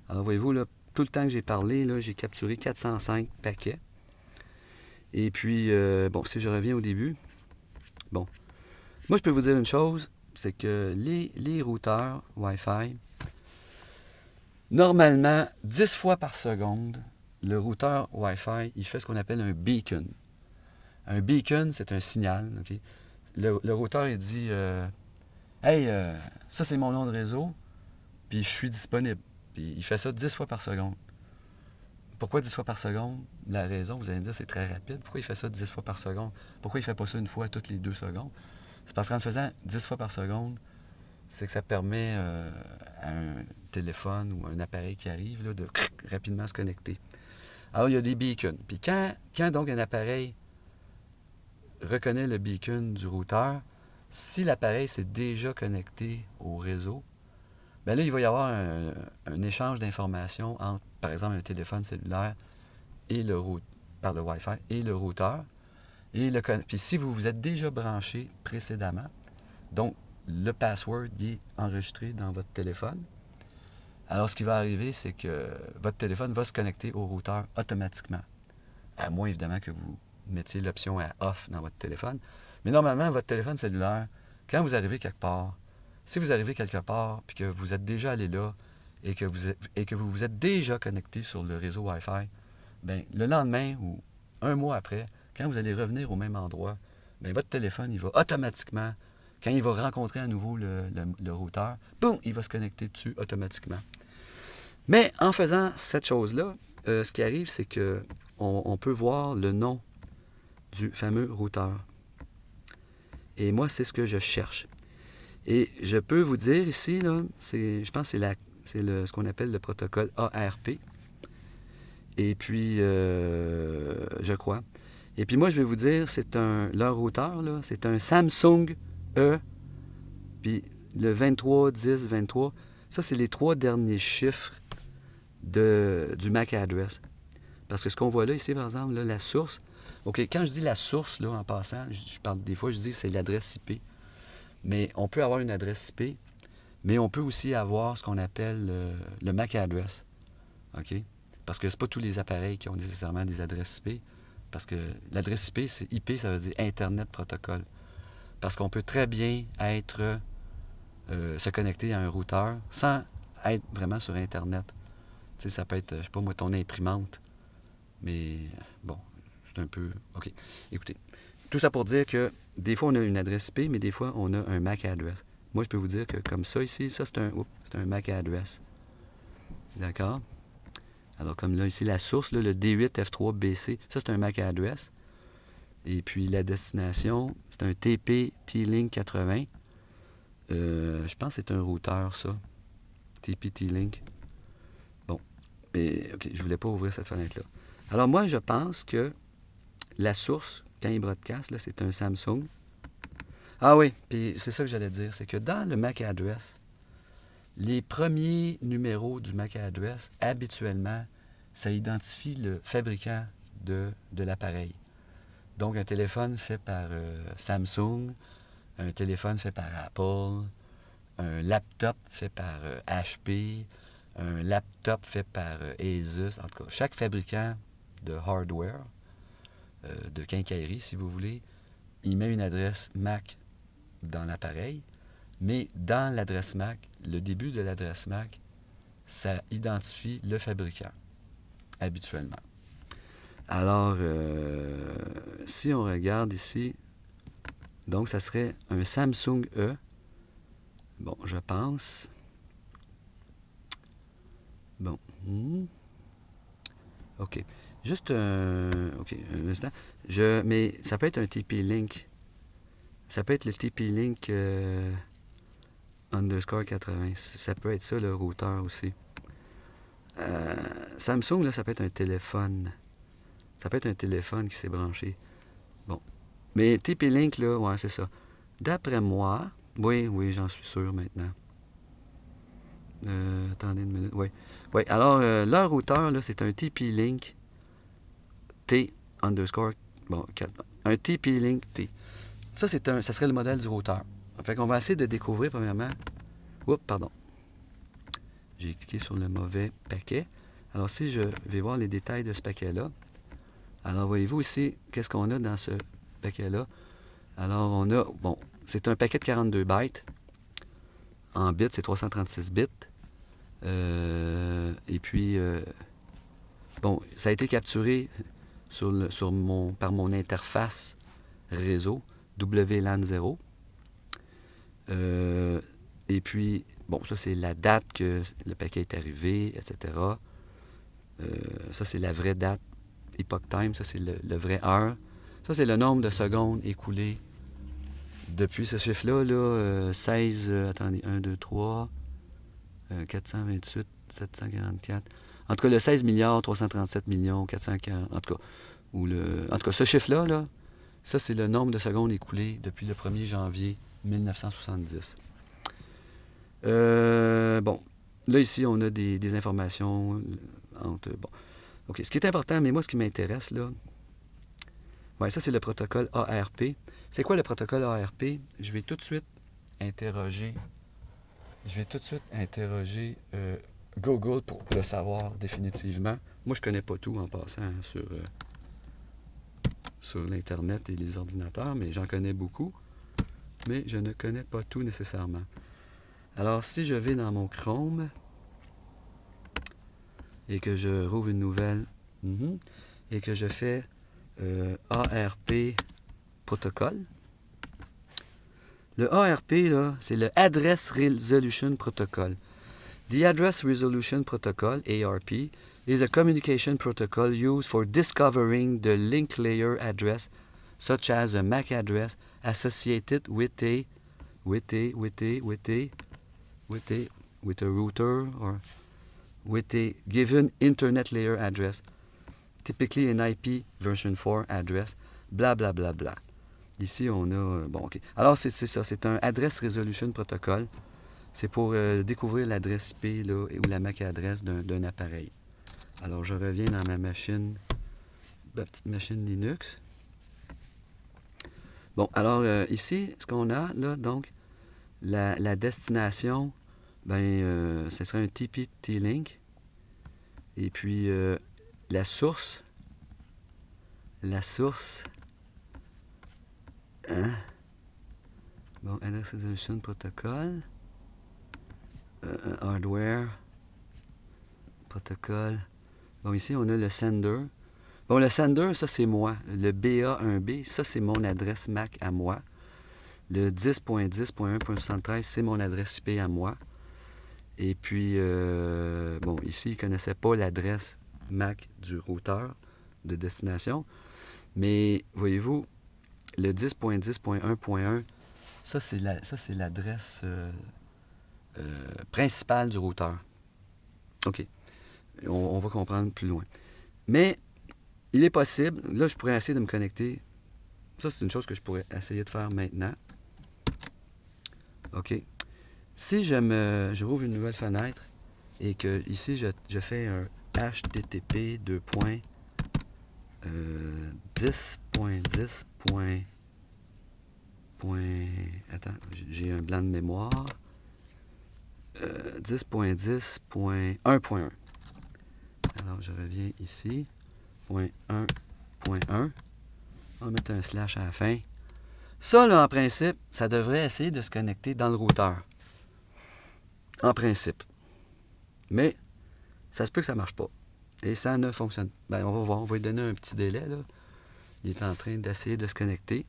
Alors, voyez-vous, là, tout le temps que j'ai parlé, là, j'ai capturé 405 paquets. Et puis, bon, si je reviens au début, bon, moi, je peux vous dire une chose, c'est que les routeurs Wi-Fi, normalement, 10 fois par seconde, le routeur Wi-Fi, il fait ce qu'on appelle un beacon. Un beacon, c'est un signal. Okay? Le routeur, il dit hey, ça, c'est mon nom de réseau, puis je suis disponible. Puis il fait ça 10 fois par seconde. Pourquoi 10 fois par seconde? La raison, vous allez me dire, c'est très rapide. Pourquoi il fait ça 10 fois par seconde? Pourquoi il ne fait pas ça une fois toutes les 2 secondes? C'est parce qu'en le faisant 10 fois par seconde, c'est que ça permet à un téléphone ou un appareil qui arrive là, de rapidement se connecter. Alors, il y a des beacons. Puis quand donc un appareil reconnaît le beacon du routeur, si l'appareil s'est déjà connecté au réseau, bien là, il va y avoir un échange d'informations entre, par exemple, un téléphone cellulaire et par le Wi-Fi et le routeur. Puis si vous vous êtes déjà branché précédemment, donc le password est enregistré dans votre téléphone, alors ce qui va arriver, c'est que votre téléphone va se connecter au routeur automatiquement. À moins, évidemment, que vous mettiez l'option à off dans votre téléphone. Mais normalement, votre téléphone cellulaire, quand vous arrivez quelque part, si vous arrivez quelque part puis que vous êtes déjà allé là et que vous vous êtes déjà connecté sur le réseau Wi-Fi, bien, le lendemain ou un mois après, quand vous allez revenir au même endroit, bien, votre téléphone, il va automatiquement, quand il va rencontrer à nouveau le routeur, boum, il va se connecter dessus automatiquement. Mais en faisant cette chose-là, ce qui arrive, c'est qu'on peut voir le nom du fameux routeur. Et moi, c'est ce que je cherche. Et je peux vous dire ici, là, je pense que c'est ce qu'on appelle le protocole ARP. Et puis, je crois. Et puis moi, je vais vous dire, leur routeur, là, c'est un Samsung E, puis le 231023. Ça, c'est les 3 derniers chiffres du MAC address. Parce que ce qu'on voit là, ici, par exemple, là, la source. OK, quand je dis la source, là, en passant, des fois, je dis que c'est l'adresse IP. Mais on peut avoir une adresse IP, mais on peut aussi avoir ce qu'on appelle le MAC address. OK? Parce que ce n'est pas tous les appareils qui ont nécessairement des adresses IP. Parce que l'adresse IP, IP, ça veut dire Internet Protocol. Parce qu'on peut très bien se connecter à un routeur sans être vraiment sur Internet. Tu sais, ça peut être, je ne sais pas moi, ton imprimante. Mais bon, c'est un peu... OK. Écoutez, tout ça pour dire que des fois, on a une adresse IP, mais des fois, on a un MAC address. moi, je peux vous dire que comme ça ici, ça, c'est un MAC address. D'accord? Alors, comme là, ici, la source, là, le D8F3BC, ça, c'est un MAC address. Et puis, la destination, c'est un TP T-Link 80. Je pense que c'est un routeur, ça. TP T-Link. Bon. Mais, OK, je ne voulais pas ouvrir cette fenêtre-là. Alors, moi, je pense que la source, quand il broadcast, là, c'est un Samsung. Ah oui, puis c'est ça que j'allais dire. C'est que dans le MAC address, les premiers numéros du MAC address, habituellement, ça identifie le fabricant de l'appareil. Donc, un téléphone fait par Samsung, un téléphone fait par Apple, un laptop fait par HP, un laptop fait par Asus. En tout cas, chaque fabricant de hardware, de quincaillerie, si vous voulez, il met une adresse MAC dans l'appareil, mais dans l'adresse MAC, le début de l'adresse MAC, ça identifie le fabricant, habituellement. Alors, si on regarde ici, donc ça serait un Samsung E. Bon, je pense. Bon. OK. Juste OK, un instant. Mais ça peut être un TP-Link. Ça peut être le TP-Link underscore 80. Ça peut être ça, le routeur aussi. Samsung, là, ça peut être un téléphone. Ça peut être un téléphone qui s'est branché. Bon. Mais TP-Link, là, ouais, c'est ça. D'après moi, oui, j'en suis sûr maintenant. Attendez une minute. Oui. Alors, leur routeur, là, c'est un TP-Link T underscore. Bon, un TP-Link T. Ça serait le modèle du routeur. Fait qu'on va essayer de découvrir, premièrement. Oups, pardon. J'ai cliqué sur le mauvais paquet. Alors, si je vais voir les détails de ce paquet-là, alors, voyez-vous ici, qu'est-ce qu'on a dans ce paquet-là? Alors, on a, bon, c'est un paquet de 42 bytes. En bits, c'est 336 bits. Et puis, bon, ça a été capturé par mon interface réseau WLAN 0. Et puis, bon, ça, c'est la date que le paquet est arrivé, etc. Ça, c'est la vraie date, epoch time. Ça, c'est le vrai heure. Ça, c'est le nombre de secondes écoulées depuis ce chiffre-là, là, 16, attendez, 1, 2, 3, 428, 744. En tout cas, le 16 milliards, 337 millions, 440, en tout cas, ce chiffre-là, là, ça, c'est le nombre de secondes écoulées depuis le 1er janvier 1970. Bon, là, ici, on a des informations entre... Bon, OK, ce qui est important, mais moi, ce qui m'intéresse, là... Oui, ça, c'est le protocole ARP. C'est quoi le protocole ARP? Je vais tout de suite interroger... Google pour le savoir définitivement. Moi, je ne connais pas tout en passant sur l'Internet et les ordinateurs, mais j'en connais beaucoup. Mais je ne connais pas tout nécessairement. Alors, si je vais dans mon Chrome et que je rouvre une nouvelle et que je fais ARP protocole, le ARP, là, c'est le Address Resolution Protocol. The Address Resolution Protocol, ARP, is a communication protocol used for discovering the link layer address, such as a MAC address associated with a router or with a given internet layer address, typically an IP version 4 address, bla bla bla bla. Ici, on a... bon, OK. Alors, c'est ça. C'est un Address Resolution Protocol. C'est pour découvrir l'adresse IP là, ou la MAC adresse d'un appareil. Alors, je reviens dans ma petite machine Linux. Bon, alors, ici, ce qu'on a, là, donc, la destination, ben, ce serait un TP T-Link. Et puis, la source... Bon, Address Resolution Protocol. Hardware. Protocole. Bon, ici, on a le sender. Bon, le sender, ça, c'est moi. Le BA1B, ça, c'est mon adresse MAC à moi. Le 10.10.1.73, c'est mon adresse IP à moi. Et puis, bon, ici, il ne connaissait pas l'adresse MAC du routeur de destination. Mais, voyez-vous, le 10.10.1.1, ça, c'est l'adresse principale du routeur. OK. On va comprendre plus loin. Mais, il est possible, là, je pourrais essayer de me connecter. Ça, c'est une chose que je pourrais essayer de faire maintenant. OK. Si je rouvre une nouvelle fenêtre et que ici, je fais un HTTP 10.10. Attends, j'ai un blanc de mémoire. 10.10.1.1. Alors, je reviens ici. .1.1. On va mettre un slash à la fin. Ça, là, en principe, ça devrait essayer de se connecter dans le routeur. En principe. Mais, ça se peut que ça ne marche pas. Et ça ne fonctionne pas. Ben, on va voir. On va lui donner un petit délai, là. Il est en train d'essayer de se connecter.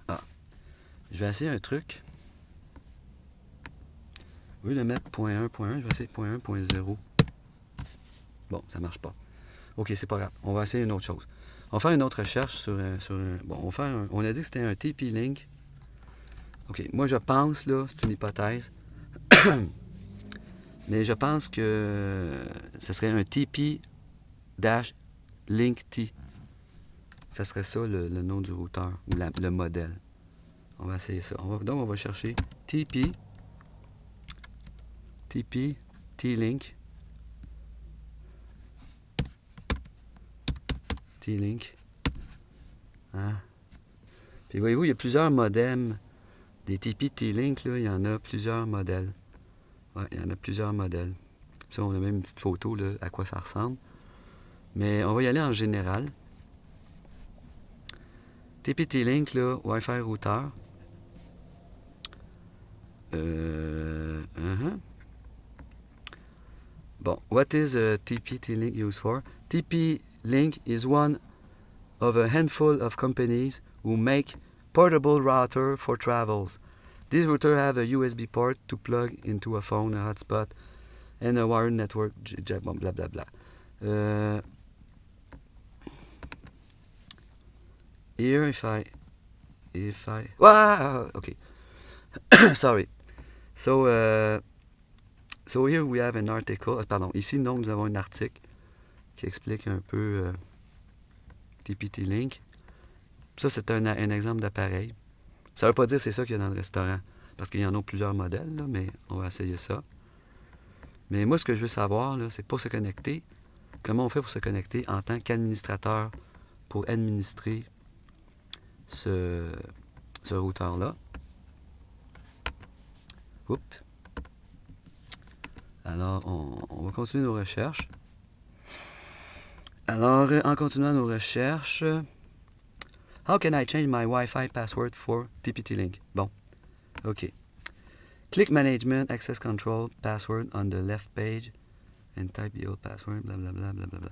Ah. Je vais essayer un truc. Au lieu de mettre .1.1, je vais essayer .1.0. Bon, ça ne marche pas. OK, c'est pas grave. On va essayer une autre chose. On va faire une autre recherche sur un... Bon, on a dit que c'était un TP-Link. OK, moi je pense, là, c'est une hypothèse, mais je pense que ce serait un TP-Link-T. Ça serait ça le nom du routeur, ou le modèle. On va essayer ça. Donc on va chercher T-Link. T-Link. Hein? Puis voyez-vous, il y a plusieurs modems. Des TP T-Link, là, il y en a plusieurs modèles. Ouais, il y en a plusieurs modèles. Ça, on a même une petite photo, là, à quoi ça ressemble. Mais on va y aller en général. TP T-Link, là, Wi-Fi routeur. Bon, what is a TP T-Link used for? TP-Link is one of a handful of companies who make portable router for travels. These routers have a USB port to plug into a phone, a hotspot, and a wired network, blah, blah, blah. Here, if I, okay. Sorry. So here we have an article. Pardon, ici, donc, nous avons un article qui explique un peu TP-Link. Ça, c'est un exemple d'appareil. Ça ne veut pas dire que c'est ça qu'il y a dans le restaurant, parce qu'il y en a plusieurs modèles, là, mais on va essayer ça. Mais moi, ce que je veux savoir, c'est pour se connecter, comment on fait pour se connecter en tant qu'administrateur pour administrer ce routeur-là. Oups. Alors, on va continuer nos recherches. Alors, en continuant nos recherches, how can I change my Wi-Fi password for TP-Link? Bon, OK. Click Management, Access Control, Password on the left page and type the old password, blah, blah, blah, blah, blah, blah.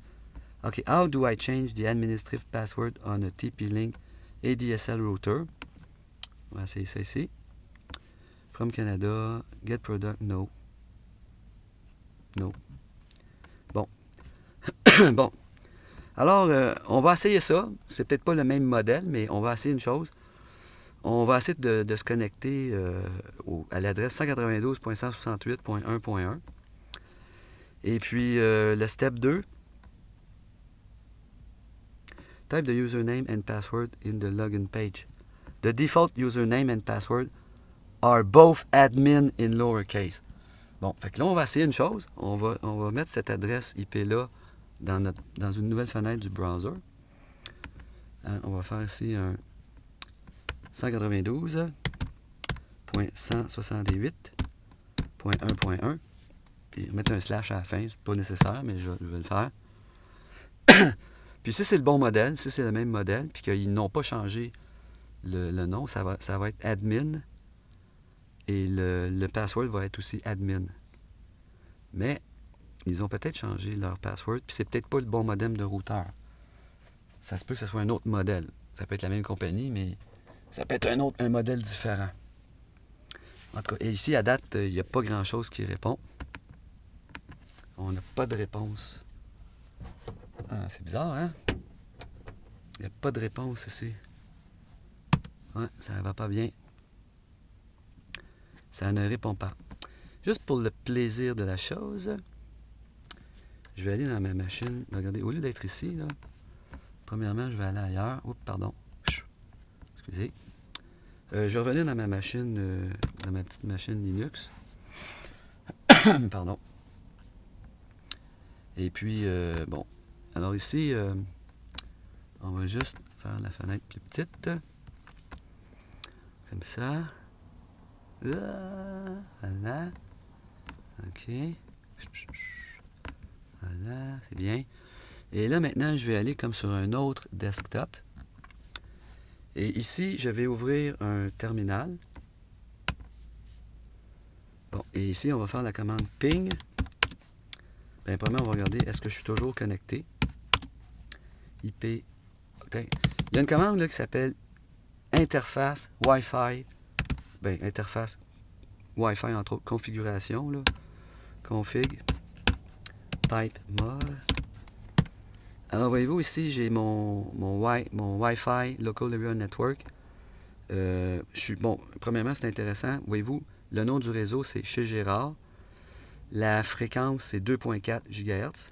OK, how do I change the administrative password on a TP-Link ADSL router? On va essayer ça ici. From Canada, get product, no. No. Bon. Bon. Alors, on va essayer ça. C'est peut-être pas le même modèle, mais on va essayer une chose. On va essayer de se connecter à l'adresse 192.168.1.1. Et puis, le step 2. Type the username and password in the login page. The default username and password are both admin in lowercase. Bon, fait que là, on va essayer une chose. On va mettre cette adresse IP-là dans une nouvelle fenêtre du browser. On va faire ici un 192.168.1.1. Puis mettre un slash à la fin. C'est pas nécessaire, mais je vais le faire. Puis si c'est le bon modèle, si c'est le même modèle, puis qu'ils n'ont pas changé le nom, ça va être admin. Et le password va être aussi admin. Mais ils ont peut-être changé leur password, puis c'est peut-être pas le bon modem de routeur. ça se peut que ce soit un autre modèle. Ça peut être la même compagnie, mais ça peut être un modèle différent. En tout cas, et ici, à date, il n'y a pas grand-chose qui répond. On n'a pas de réponse. Ah, c'est bizarre, hein? Il n'y a pas de réponse ici. Ouais, ça va pas bien. Ça ne répond pas. Juste pour le plaisir de la chose, je vais aller dans ma machine. Regardez, au lieu d'être ici, là, premièrement, je vais aller ailleurs. Oups, pardon. Excusez. Je vais revenir dans ma machine, dans ma petite machine Linux. Pardon. Et puis, bon. Alors ici, on va juste faire la fenêtre plus petite. Comme ça. Voilà. OK. Voilà, c'est bien. Et là, maintenant, je vais aller comme sur un autre desktop. Et ici, je vais ouvrir un terminal. Bon, et ici, on va faire la commande ping. Bien, premièrement, on va regarder, est-ce que je suis toujours connecté? IP. Il y a une commande là, qui s'appelle interface Wi-Fi. Bien, interface Wi-Fi, entre autres, configuration, là. Config. Type mod. Alors, voyez-vous, ici, j'ai mon Wi-Fi Local Area Network. Bon, premièrement, c'est intéressant. Voyez-vous, le nom du réseau, c'est chez Gérard. La fréquence, c'est 2.4 GHz.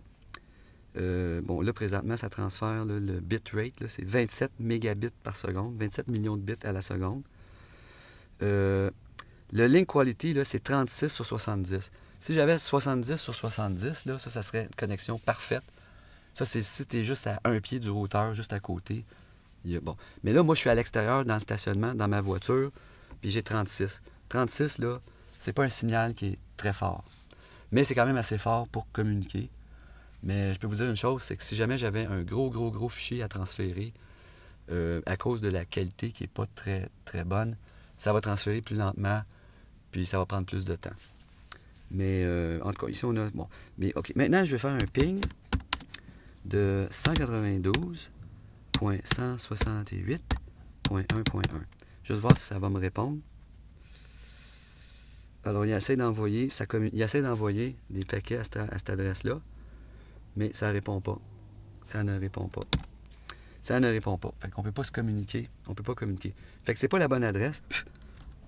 Bon, là, présentement, ça transfère là, le bitrate. C'est 27 mégabits par seconde, 27 millions de bits à la seconde. Le link quality, c'est 36 sur 70. Si j'avais 70 sur 70, là, ça serait une connexion parfaite. Ça, c'est si tu es juste à un pied du routeur, juste à côté. Bon. Mais là, moi, je suis à l'extérieur, dans le stationnement, dans ma voiture, puis j'ai 36. 36, là, c'est pas un signal qui est très fort. Mais c'est quand même assez fort pour communiquer. Mais je peux vous dire une chose, c'est que si jamais j'avais un gros fichier à transférer, à cause de la qualité qui n'est pas très, très bonne, ça va transférer plus lentement, puis ça va prendre plus de temps. Mais, en tout cas, ici, on a... Bon, mais, OK. Maintenant, je vais faire un ping de 192.168.1.1. Juste voir si ça va me répondre. Alors, il essaie d'envoyer des paquets à cette adresse-là, mais ça ne répond pas. Ça ne répond pas. Ça ne répond pas. Fait qu'on ne peut pas se communiquer. On ne peut pas communiquer. Fait que c'est pas la bonne adresse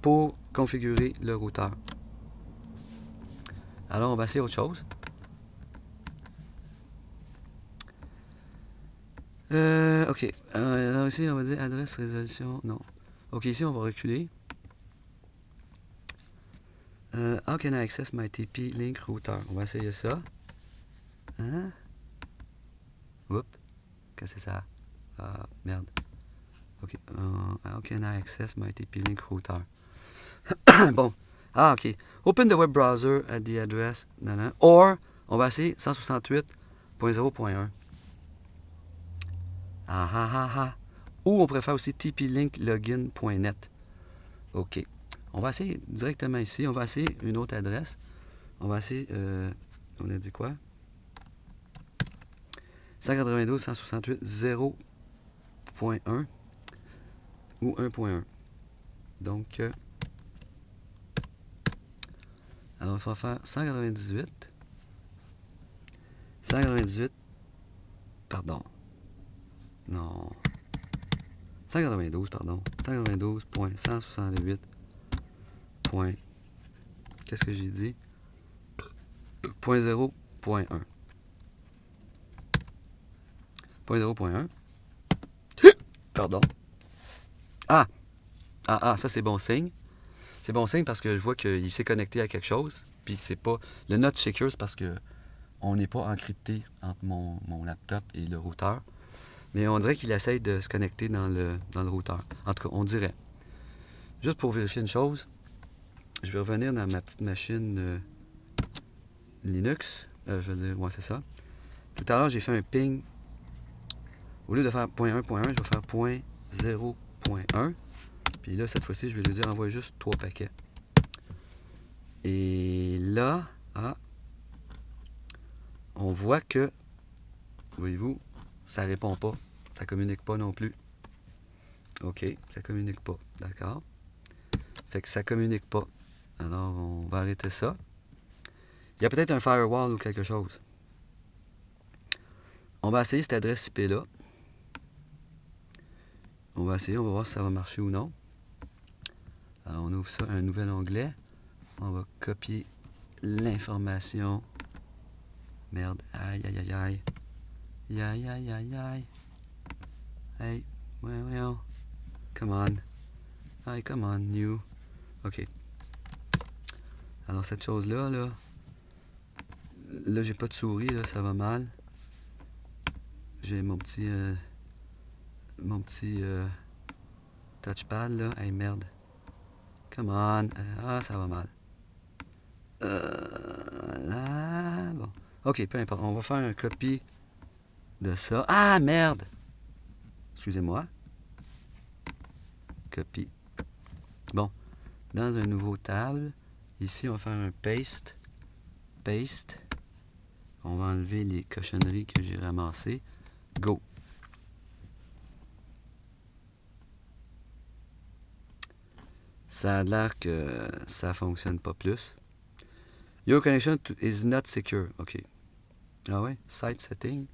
pour configurer le routeur. Alors, on va essayer autre chose. OK. Alors ici, on va dire adresse, résolution. Non. OK, ici, on va reculer. How can I access my TP-Link router? On va essayer ça. Hein? Oups. Qu'est-ce que c'est ça? Ah, merde. OK. How can I access my TP-Link router? Bon. Ah, OK. Open the web browser at the address. Or, on va essayer 168.0.1. Ou on pourrait faire aussi tplinklogin.net. OK. On va essayer directement ici. On va essayer une autre adresse. On va essayer... on a dit quoi? 192.168.0.1 ou 1.1. Donc... alors, il va faire 198. Pardon. Non. 192, pardon. 192.168. Qu'est-ce que j'ai dit? .0.1. .0.1. Pardon. Ah, ça c'est bon signe. C'est bon signe parce que je vois qu'il s'est connecté à quelque chose. Puis c'est pas... Le not secure, c'est parce que on n'est pas encrypté entre mon laptop et le routeur. Mais on dirait qu'il essaye de se connecter dans le routeur. En tout cas, on dirait. Juste pour vérifier une chose, je vais revenir dans ma petite machine Linux. Je veux dire, ouais, c'est ça. Tout à l'heure, j'ai fait un ping. Au lieu de faire .1.1, je vais faire .0.1. Puis là, cette fois-ci, je vais lui dire envoie juste 3 paquets. Et là, on voit que, voyez-vous, ça répond pas. Ça communique pas non plus. OK, ça communique pas. D'accord. Fait que ça communique pas. Alors, on va arrêter ça. Il y a peut-être un firewall ou quelque chose. On va essayer cette adresse IP-là. On va essayer, on va voir si ça va marcher ou non. Alors, on ouvre ça, un nouvel onglet. On va copier l'information. Merde. Aïe, aïe, aïe, aïe. Aïe, aïe, aïe, aïe. Hey, voyons. Come on. Hey, come on, new. OK. Alors, cette chose-là, là, j'ai pas de souris, là, ça va mal. J'ai mon petit touchpad, là. Hey, merde. Come on. Ça va mal. Là, bon. OK, peu importe. On va faire un copie de ça. Ah, merde! Excusez-moi. Copie. Bon. Dans un nouveau table, ici, on va faire un paste. Paste. On va enlever les cochonneries que j'ai ramassées. Go. Ça a l'air que ça fonctionne pas plus. Your connection is not secure. OK. Ah ouais? Site setting.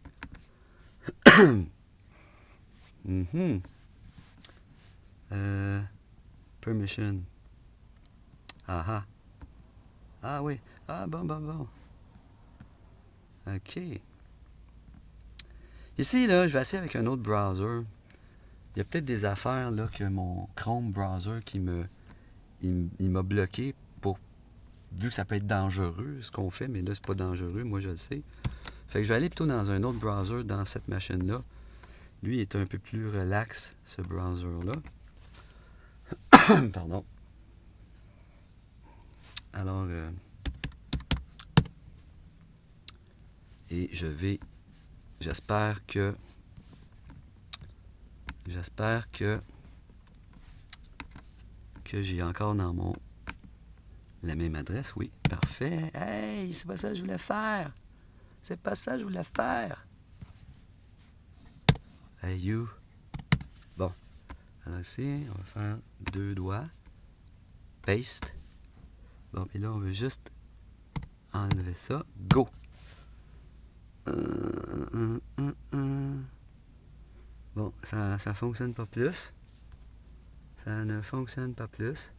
Permission. Ah. Ah oui. Ah bon. OK. Ici, là, je vais essayer avec un autre browser. Il y a peut-être des affaires là que mon Chrome browser il m'a bloqué vu que ça peut être dangereux ce qu'on fait, mais là, c'est pas dangereux, moi je le sais. Fait que je vais aller plutôt dans un autre browser dans cette machine-là. Lui, il est un peu plus relax, ce browser-là. Pardon. Alors, et j'espère que j'ai encore dans la même adresse, oui, parfait. Hey, c'est pas ça que je voulais faire. C'est pas ça que je voulais faire. Hey, you. Bon. Alors ici, on va faire 2 doigts. Paste. Bon, puis là, on veut juste enlever ça. Go. Bon, ça fonctionne pas plus. Ça ne fonctionne pas plus.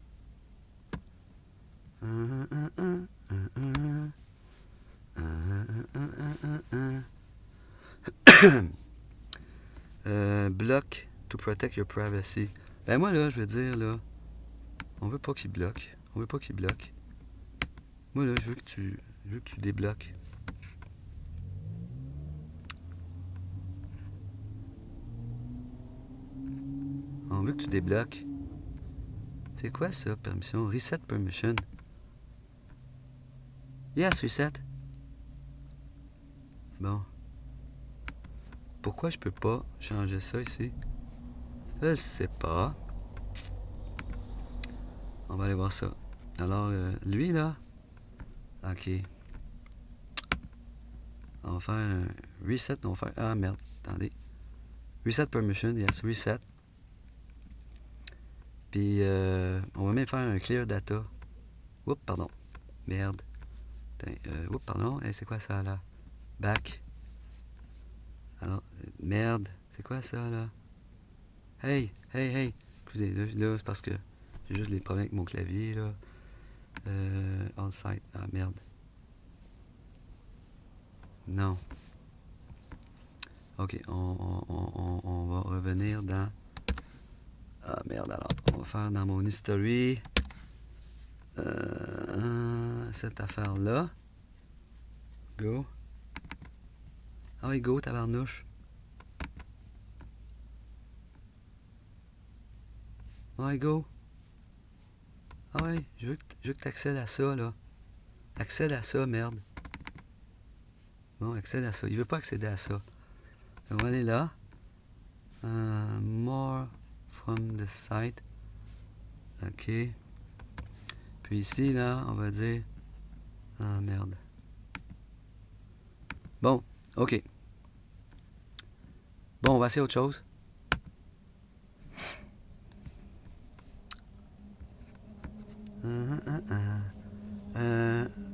Block to protect your privacy. Ben moi là, je veux dire là, on veut pas qu'il bloque. On veut pas qu'il bloque. Moi là, je veux que tu débloques. On veut que tu débloques. C'est quoi ça, permission? Reset permission. Yes, reset. Bon. Pourquoi je peux pas changer ça ici? Je sais pas. On va aller voir ça. Alors, lui, là. OK. On va faire un reset. On va faire... Ah, merde. Attendez. Reset permission. Yes, reset. Puis, on va même faire un clear data. Oups, pardon. Merde. Oups, pardon. Hey, c'est quoi ça, là? Back. Alors, merde. C'est quoi ça, là? Hey. Écoutez, là c'est parce que j'ai juste des problèmes avec mon clavier, là. On site. Ah, merde. Non. OK, on va revenir dans... Ah, merde, alors. On va faire dans mon history. Cette affaire-là. Go. Ah oui, go, tabarnouche. Ouais, go. Ah ouais, je veux que tu accèdes à ça, là. Accède à ça, merde. Bon, accède à ça. Il veut pas accéder à ça. On va aller là. More from the site. OK. Puis ici, là, on va dire... Ah, merde. Bon, OK. Bon, on va essayer autre chose.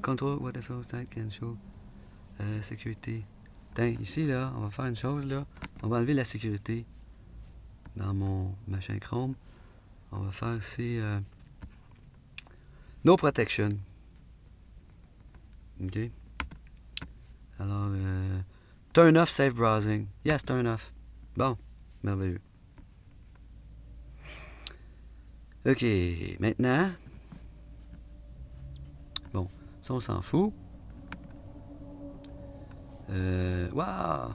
Control what the flow state can show. Sécurité. Tiens, ici, là, on va faire une chose, là. On va enlever la sécurité dans mon machin Chrome. On va faire ici No Protection. OK. Alors, turn off safe browsing. Yes, turn off. Bon, merveilleux. OK, maintenant. Bon, ça, on s'en fout. Wow!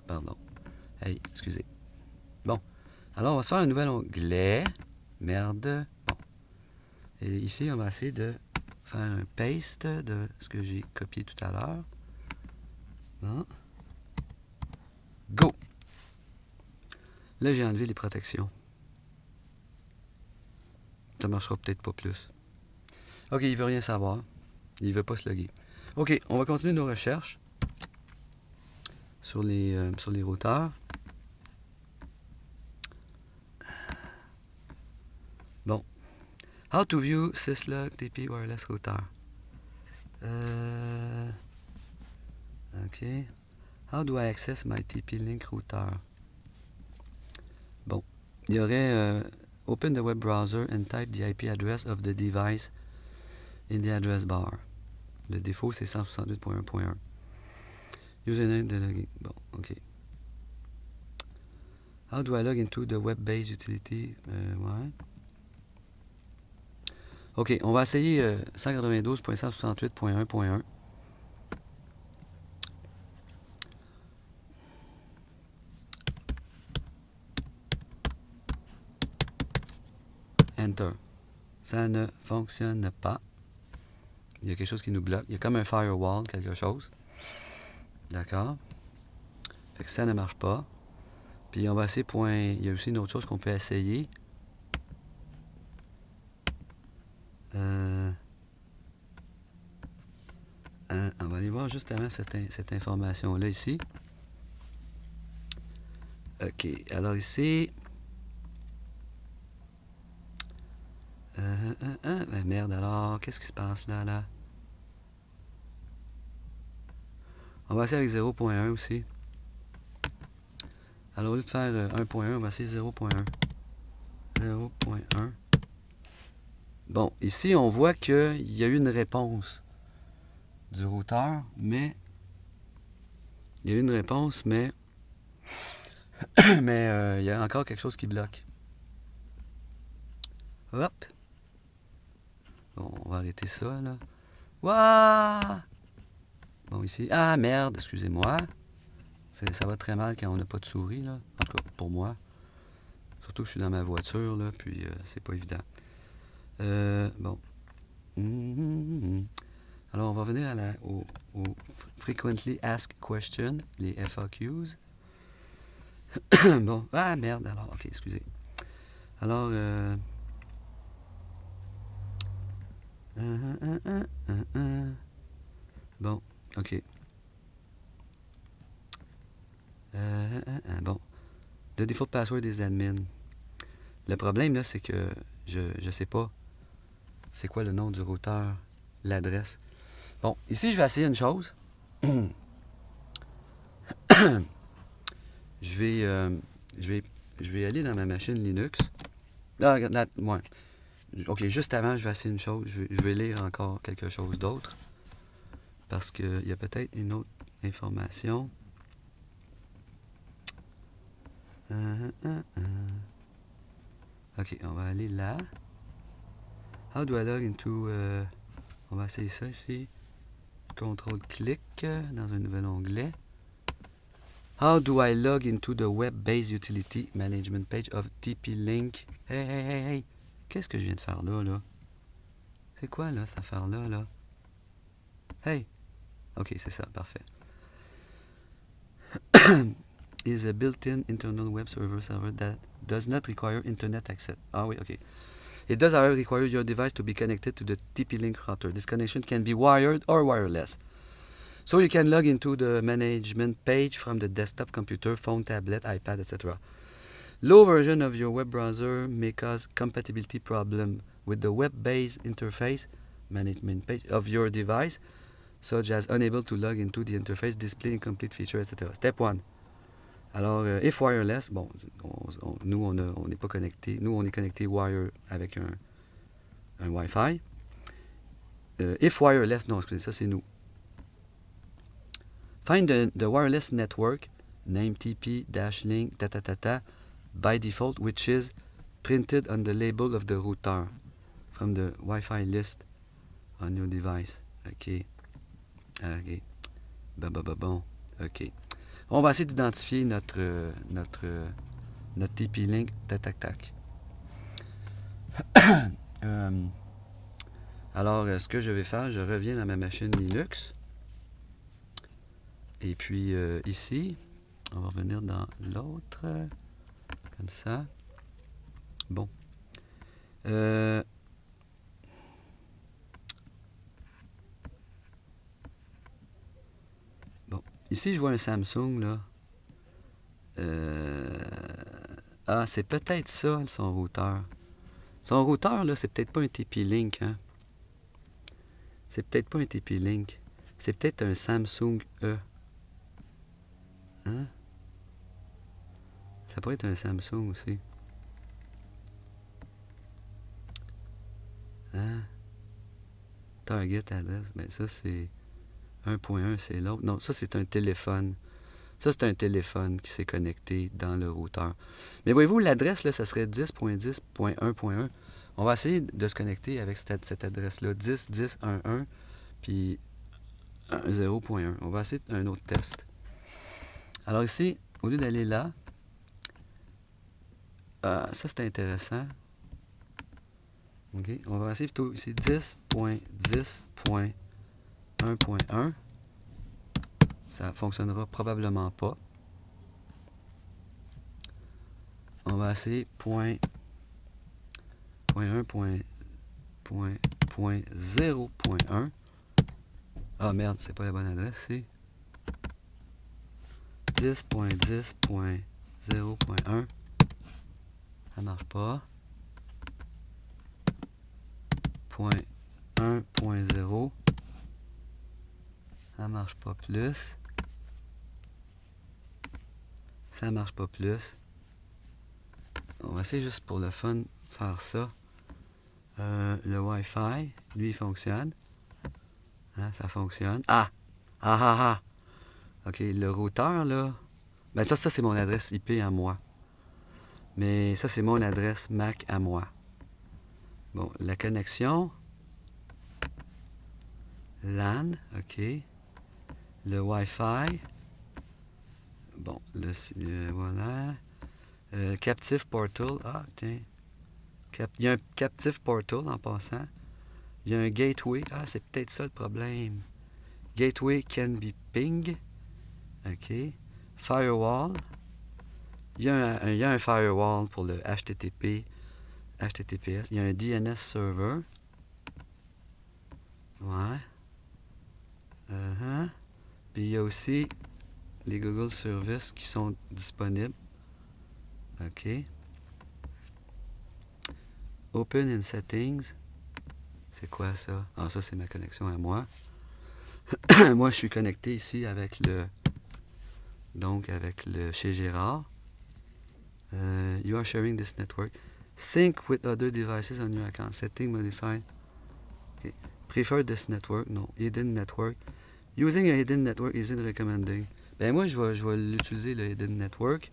Pardon. Hey, excusez. Bon. Alors, on va se faire un nouvel onglet. Merde. Bon. Et ici, on va essayer de faire un paste de ce que j'ai copié tout à l'heure. Bon. Go! Là, j'ai enlevé les protections. Ça marchera peut-être pas plus. OK, il veut rien savoir. Il veut pas se loguer. OK, on va continuer nos recherches sur les routeurs. Bon. How to view syslog TP wireless router. OK. How do I access my TP-Link router? Bon. Il y aurait open the web browser and type the IP address of the device in the address bar. Le défaut, c'est 168.1.1. Username de login. Bon, OK. How do I log into the web-based utility? Ouais. OK, on va essayer 192.168.1.1. Enter. Ça ne fonctionne pas. Il y a quelque chose qui nous bloque. Il y a comme un firewall, quelque chose. D'accord. Fait que ça ne marche pas. Puis on va essayer Il y a aussi une autre chose qu'on peut essayer. On va aller voir justement cette information-là ici. OK. Alors ici... ben merde, alors, qu'est-ce qui se passe là? On va essayer avec 0.1 aussi. Alors, au lieu de faire 1.1, on va essayer 0.1. 0.1. Bon, ici, on voit qu'il y a eu une réponse du routeur, mais... Il y a eu une réponse, mais... mais il y a encore quelque chose qui bloque. Hop! Bon, on va arrêter ça, là. Waouh! Bon, ici... Ah, merde, excusez-moi. Ça va très mal quand on n'a pas de souris, là. En tout cas, pour moi. Surtout que je suis dans ma voiture, là, puis c'est pas évident. Bon. Alors, on va venir au Frequently Asked Questions, les FAQs. Bon. Ah, merde, alors, OK, excusez. Alors, bon, OK. Bon. Le default password des admins. Le problème, là, c'est que je sais pas c'est quoi le nom du routeur, l'adresse. Bon, ici, je vais essayer une chose. Je vais aller dans ma machine Linux. Ah, ouais. OK, juste avant, je vais essayer une chose. Je vais lire encore quelque chose d'autre. Parce qu'il y a peut-être une autre information. OK, on va aller là. How do I log into... on va essayer ça ici. CTRL-clic dans un nouvel onglet. How do I log into the web-based utility management page of TP-Link? Hey! Qu'est-ce que je viens de faire là? C'est quoi, là, cette affaire-là, là? Hey! OK, c'est ça, parfait. Is a built-in internal web server that does not require internet access. Ah oui, OK. It does, however, require your device to be connected to the TP-Link router. This connection can be wired or wireless. So you can log into the management page from the desktop computer, phone, tablet, iPad, etc. Low version of your web browser may cause compatibility problem with the web-based interface management page of your device, such as unable to log into the interface, display incomplete feature, etc. Step 1. Alors, if wireless, bon, nous, on n'est pas connecté. Nous, on est connecté wire avec un Wi-Fi. If wireless, non, excusez, ça c'est nous. Find the wireless network, name TP-link, by default, which is printed on the label of the router from the Wi-Fi list on your device. OK. OK. Bon. OK. On va essayer d'identifier notre TP-Link, tac. Alors, ce que je vais faire, je reviens dans ma machine Linux. Et puis, ici, on va revenir dans l'autre, comme ça. Bon. Ici, je vois un Samsung, là. Ah, c'est peut-être ça, son routeur. Son routeur, là, c'est peut-être pas un TP-Link, hein. C'est peut-être pas un TP-Link. C'est peut-être un Samsung E. Hein? Ça pourrait être un Samsung aussi. Hein? Target address, ben ça, c'est... 1.1, c'est l'autre. Non, ça, c'est un téléphone. Ça, c'est un téléphone qui s'est connecté dans le routeur. Mais voyez-vous, l'adresse, là, ça serait 10.10.1.1. On va essayer de se connecter avec cette adresse-là. 10.10.1.1, puis 0.1. On va essayer un autre test. Alors ici, au lieu d'aller là, ça, c'est intéressant. OK. On va essayer plutôt ici 10.10.1.1. Ça ne fonctionnera probablement pas. On va essayer .1.0.1. Ah merde, c'est pas la bonne adresse, c'est 10.10.0.1. Ça marche pas. .1.0. Ça marche pas plus. Ça marche pas plus. On va essayer juste pour le fun faire ça. Le Wi-Fi, lui, il fonctionne. Hein, ça fonctionne. Ah! OK, le routeur, là... Ben ça c'est mon adresse IP à moi. Mais ça, c'est mon adresse Mac à moi. Bon, la connexion... LAN, OK. Le Wi-Fi. Bon, voilà. Captive Portal. Ah, tiens. Il y a un Captive Portal en passant. Il y a un Gateway. Ah, c'est peut-être ça le problème. Gateway can be ping. OK. Firewall. Il y a un firewall pour le HTTPS. Il y a un DNS server. Ouais. Puis il y a aussi les Google Services qui sont disponibles. OK. Open in Settings. C'est quoi ça? Ah, ça, c'est ma connexion à moi. Moi, je suis connecté ici avec le... Donc, avec le chez Gérard. You are sharing this network. Sync with other devices on your account. Setting modified. Okay. Prefer this network. No. Hidden network. Using a hidden network isn't recommended. Ben moi, je vais l'utiliser, le hidden network.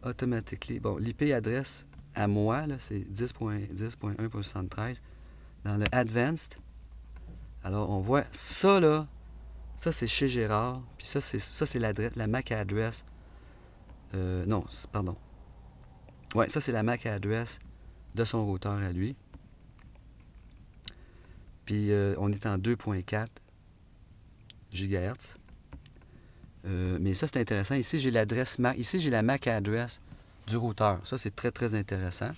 Automatically. Bon, l'IP adresse à moi, là, c'est 10.10.1.73. Dans le Advanced. Alors, on voit ça, là. Ça, c'est chez Gérard. Puis ça, c'est l'adresse, la MAC address. Non, pardon. Ouais, ça, c'est la MAC address de son routeur à lui. Puis, on est en 2.4 GHz. Mais ça, c'est intéressant. Ici, j'ai l'adresse MAC. Ici, j'ai la MAC address du routeur. Ça, c'est très, très intéressant.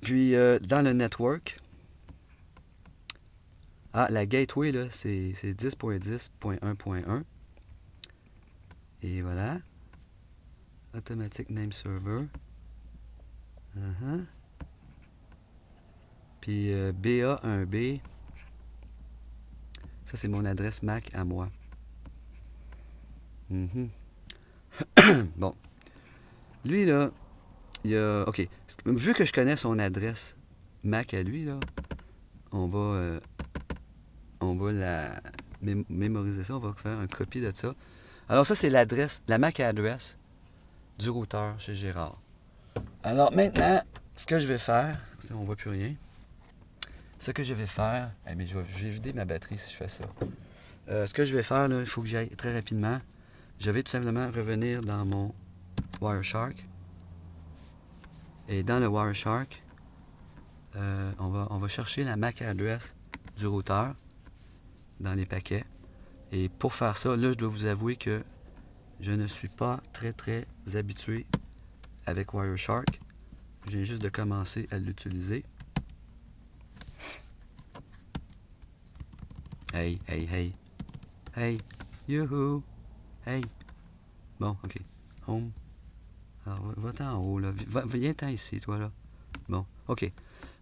Puis, dans le network... Ah, la gateway, là, c'est 10.10.1.1. Et voilà. Automatic Name Server. Puis BA1B. Ça, c'est mon adresse Mac à moi. Bon. Lui, là, il y a... OK. Vu que je connais son adresse Mac à lui, là, on va la mémoriser ça. On va faire un copie de ça. Alors, ça, c'est l'adresse, la Mac adresse du routeur chez Gérard. Alors, maintenant, ce que je vais faire... On ne voit plus rien. Ce que je vais faire... mais je vais vider ma batterie si je fais ça. Ce que je vais faire, là, il faut que j'y aille très rapidement. Je vais tout simplement revenir dans mon Wireshark. Et dans le Wireshark, on va chercher la MAC address du routeur dans les paquets. Et pour faire ça, là, je dois vous avouer que je ne suis pas très habitué avec Wireshark. Je viens juste de commencer à l'utiliser. Hey, hey, hey. Hey, youhou. Hey. Bon, OK. Home. Alors, va-t'en en haut, là. Viens-t'en ici, toi, là. Bon, OK.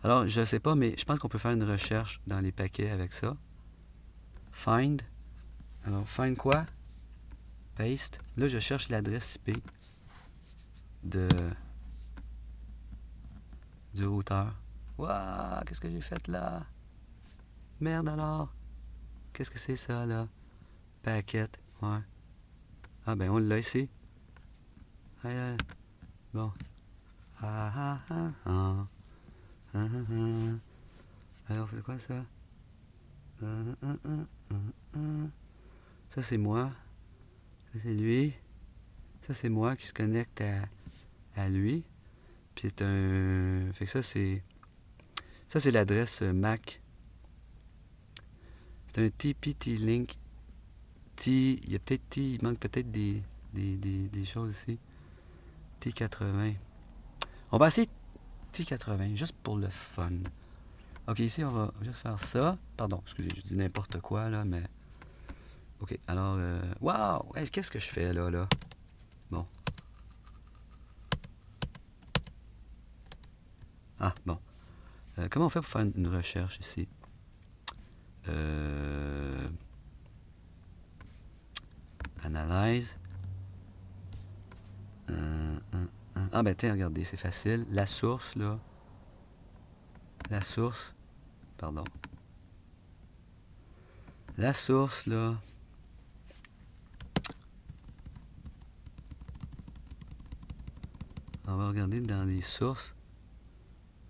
Alors, je sais pas, mais je pense qu'on peut faire une recherche dans les paquets avec ça. Find. Alors, find quoi? Paste. Là, je cherche l'adresse IP du routeur. Waouh, qu'est-ce que j'ai fait là? Merde alors. Qu'est-ce que c'est ça, là? Packet. Ouais. Ah, ben, on l'a ici. Bon. Alors, c'est quoi ça? Ça, c'est moi. Ça, c'est lui. Ça, c'est moi qui se connecte à lui. Puis c'est un... Fait que ça, c'est... Ça, c'est l'adresse Mac. C'est un TP-T-Link. Il y a peut-être il manque peut-être des choses ici. T80. On va essayer T80, juste pour le fun. OK, ici, on va juste faire ça. Pardon, excusez, je dis n'importe quoi, là, mais... OK, alors... Wow! Hey, qu'est-ce que je fais, là? Bon. Ah, bon. Comment on fait pour faire une recherche ici? Analyse. Ah, ben, tiens, regardez, c'est facile. La source, là. La source. Pardon. La source, là. On va regarder dans les sources.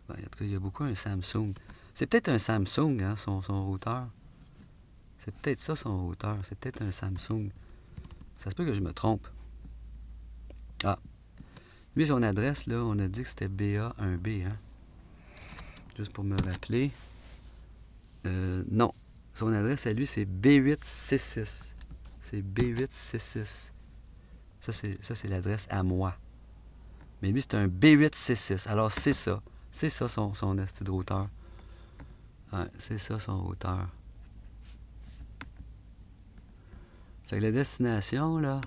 Ben, en tout cas, il y a beaucoup un Samsung. C'est peut-être un Samsung, hein, son routeur. C'est peut-être ça, son routeur. C'est peut-être un Samsung. Ça se peut que je me trompe. Ah. Lui, son adresse, là, on a dit que c'était BA1B, hein. Juste pour me rappeler. Non. Son adresse à lui, c'est B866. C'est B866. Ça, c'est l'adresse à moi. Mais lui, c'est un B866. Alors, c'est ça. C'est ça, son esti de routeur. Ouais, c'est ça, son routeur. Fait que la destination, là...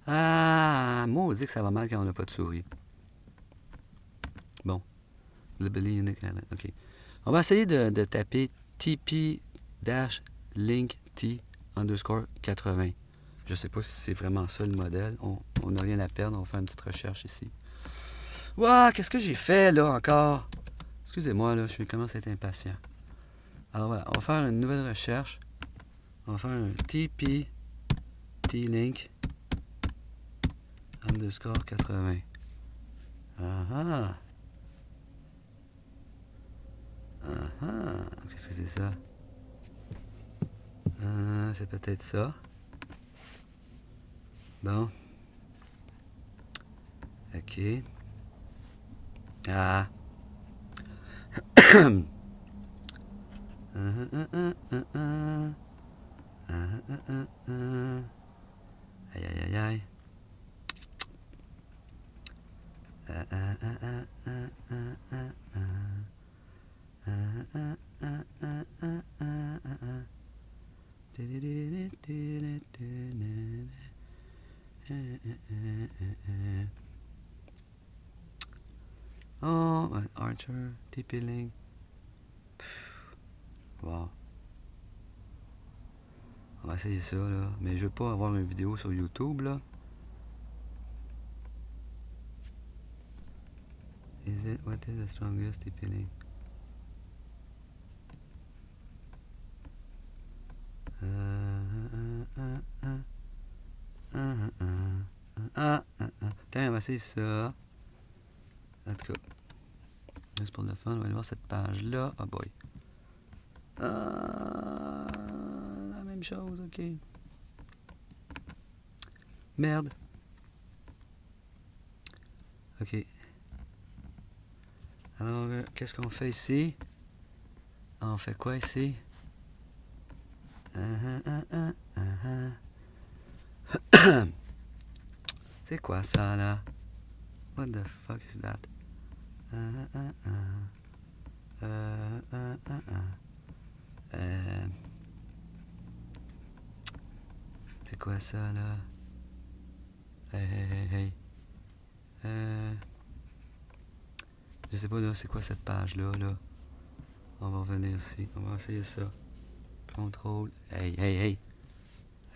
Ah, moi, on dit que ça va mal quand on n'a pas de souris. Bon. OK. On va essayer de taper TP-link-T_80. Je ne sais pas si c'est vraiment ça le modèle. On n'a rien à perdre. On va faire une petite recherche ici. Waouh, qu'est-ce que j'ai fait là encore? Excusez-moi, là, je commence à être impatient. Alors voilà, on va faire une nouvelle recherche. On va faire un TP-T-Link _80. Qu'est-ce que c'est ça? C'est peut-être ça. Bon. OK. Ah. Aïe, aïe, aïe, aïe. Oh, Archer, TP-Link. Wow. On va essayer ça, là. Mais je veux pas avoir une vidéo sur YouTube, là. What is the strongest TP-Link? Tiens, on va essayer ça. En tout cas, juste pour le fun, on va aller voir cette page-là. Oh boy. La même chose, ok. Merde. Ok. Alors, qu'est-ce qu'on fait ici? On fait quoi ici? C'est quoi ça là? What the fuck is that? C'est quoi ça là? Hey. Je sais pas là, c'est quoi cette page là, On va revenir ici, on va essayer ça. Contrôle. Hey,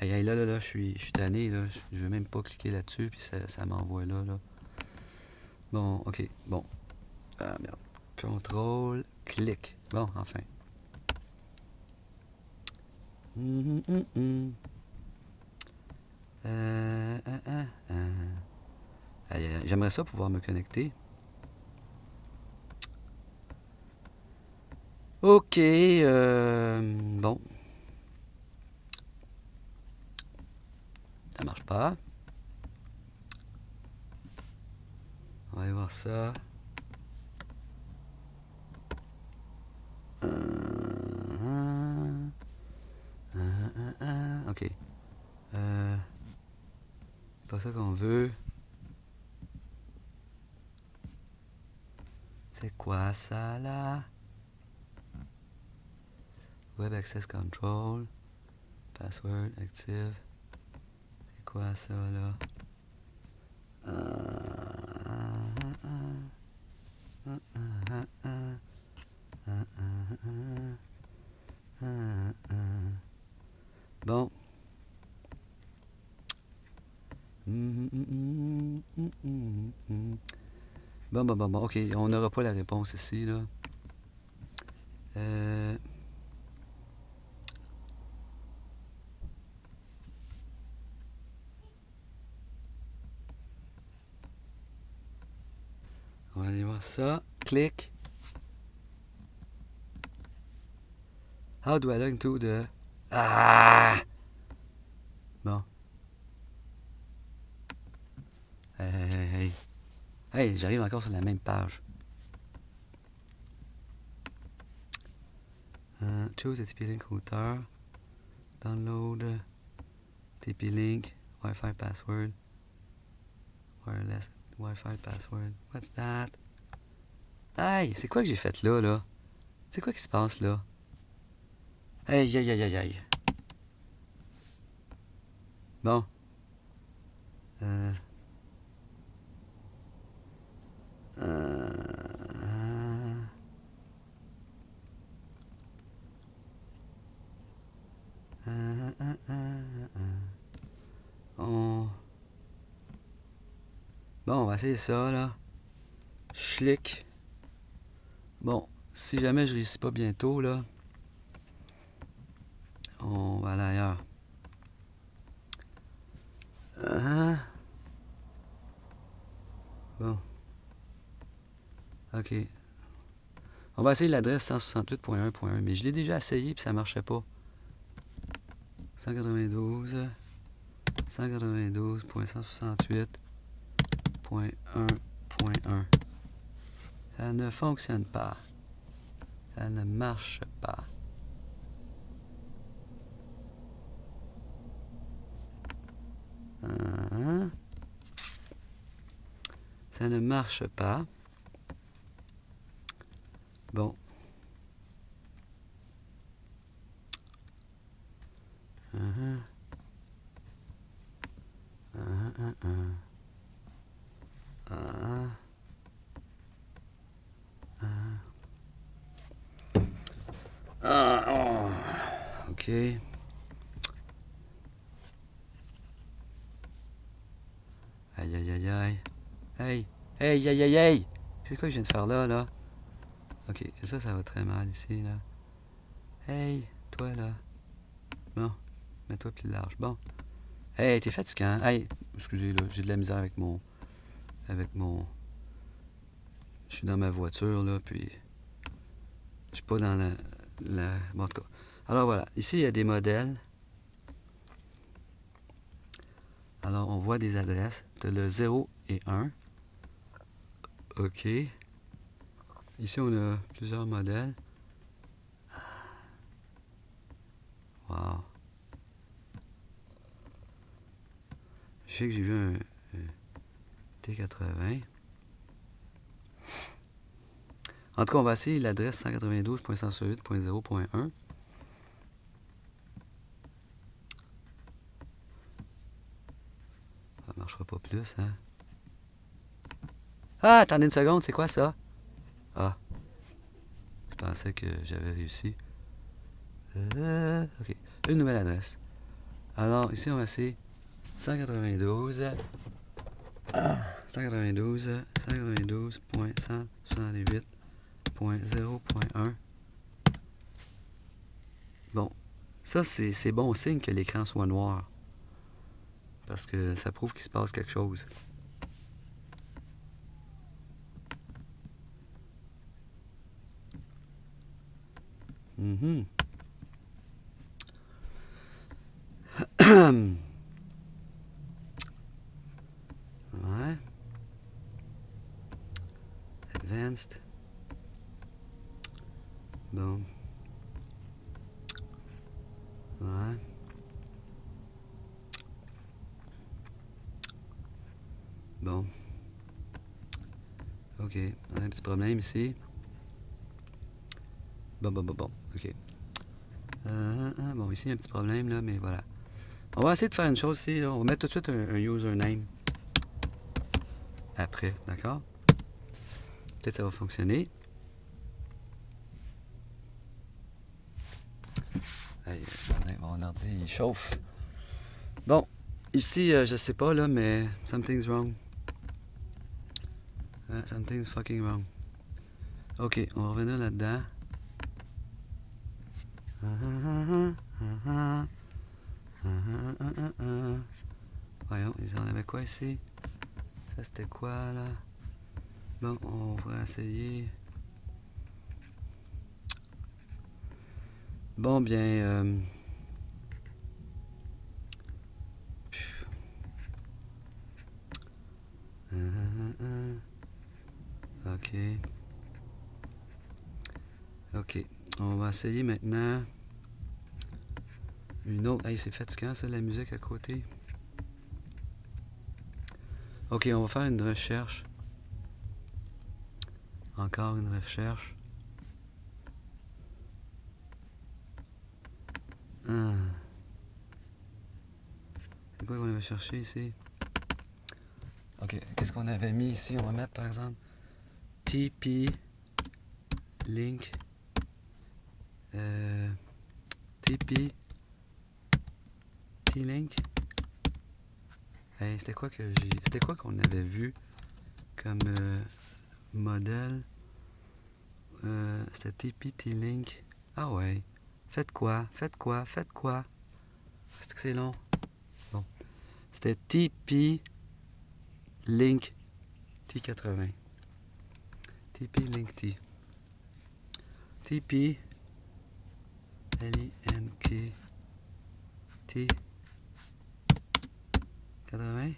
là, je suis tanné, là. Je veux même pas cliquer là-dessus, puis ça m'envoie là. Bon, ok, bon. Ah, merde. Contrôle, clic. Bon, enfin. J'aimerais ça pouvoir me connecter. Ok, bon. Ça marche pas. On va aller voir ça. Ok. Pas ça qu'on veut. C'est quoi ça là? Web Access Control. Password active. C'est quoi ça là? Bon. Bon. Ok, on n'aura pas la réponse ici, là. On va aller voir ça. Clic. How do I log into the... Ah! Bon. Hey, j'arrive encore sur la même page. Choose a TP-Link router. Download TP-Link. Wi-Fi password. Wireless Wi-Fi password. What's that? Hey, c'est quoi que j'ai fait là? C'est quoi qui se passe là? Aïe. Bon. Bon, on va essayer ça, là. Schlick. Bon, si jamais je réussis pas bientôt, là, on va aller ailleurs. Bon. OK. On va essayer l'adresse 168.1.1, mais je l'ai déjà essayé et ça marchait pas. 192.168.1.1. Ça ne fonctionne pas. Ça ne marche pas. Ça ne marche pas. Bon. OK. Aïe, aïe, aïe, aïe. Hey! Hey, aïe, aïe, aïe! C'est quoi que je viens de faire là, là? OK, ça va très mal ici, là. Hey, toi, là. Bon, mets-toi plus large. Bon. Hey, t'es fatigant. Hey, excusez, là, j'ai de la misère avec mon... Je suis dans ma voiture, là, puis... Je suis pas dans la... Bon, en tout cas. Alors, voilà. Ici, il y a des modèles. Alors, on voit des adresses. Tu as le 0 et 1. OK. Ici, on a plusieurs modèles. Wow. Je sais que j'ai vu un T80. En tout cas, on va essayer l'adresse 192.168.0.1. Ça ne marchera pas plus, hein? Ah, attendez une seconde, c'est quoi ça? Ah. Je pensais que j'avais réussi. OK. Une nouvelle adresse. Alors, ici, on va essayer 192. 192.168.0.1. Bon, ça, c'est bon signe que l'écran soit noir. Parce que ça prouve qu'il se passe quelque chose. Ouais. Advanced. Bon. Ouais. Bon. OK. On a un petit problème ici. Bon. OK. Bon, ici, il y a un petit problème, là, mais voilà. On va essayer de faire une chose ici. Là. On va mettre tout de suite un username. Après, d'accord? Peut-être que ça va fonctionner. Hey, mon ordi, il chauffe. Bon, ici, je sais pas, là, mais something's wrong. Something's fucking wrong. OK, on va revenir là-dedans. Voyons, on avait quoi ici? Ça, c'était quoi, là? Bon, on va essayer. Bon, bien... OK. OK. On va essayer maintenant une autre... Hey, c'est fatigant, ça, la musique à côté. OK, on va faire une recherche. Encore une recherche. C'est quoi qu'on va chercher ici? OK, qu'est-ce qu'on avait mis ici? On va mettre, par exemple, TP link TP T-Link. Hey, c'était quoi qu'on avait vu comme modèle? C'était TP T-Link. Ah ouais. Faites quoi? C'est que c'est long. Bon. C'était TP Link T80. TP Link T. TP L-I-N-K T 80.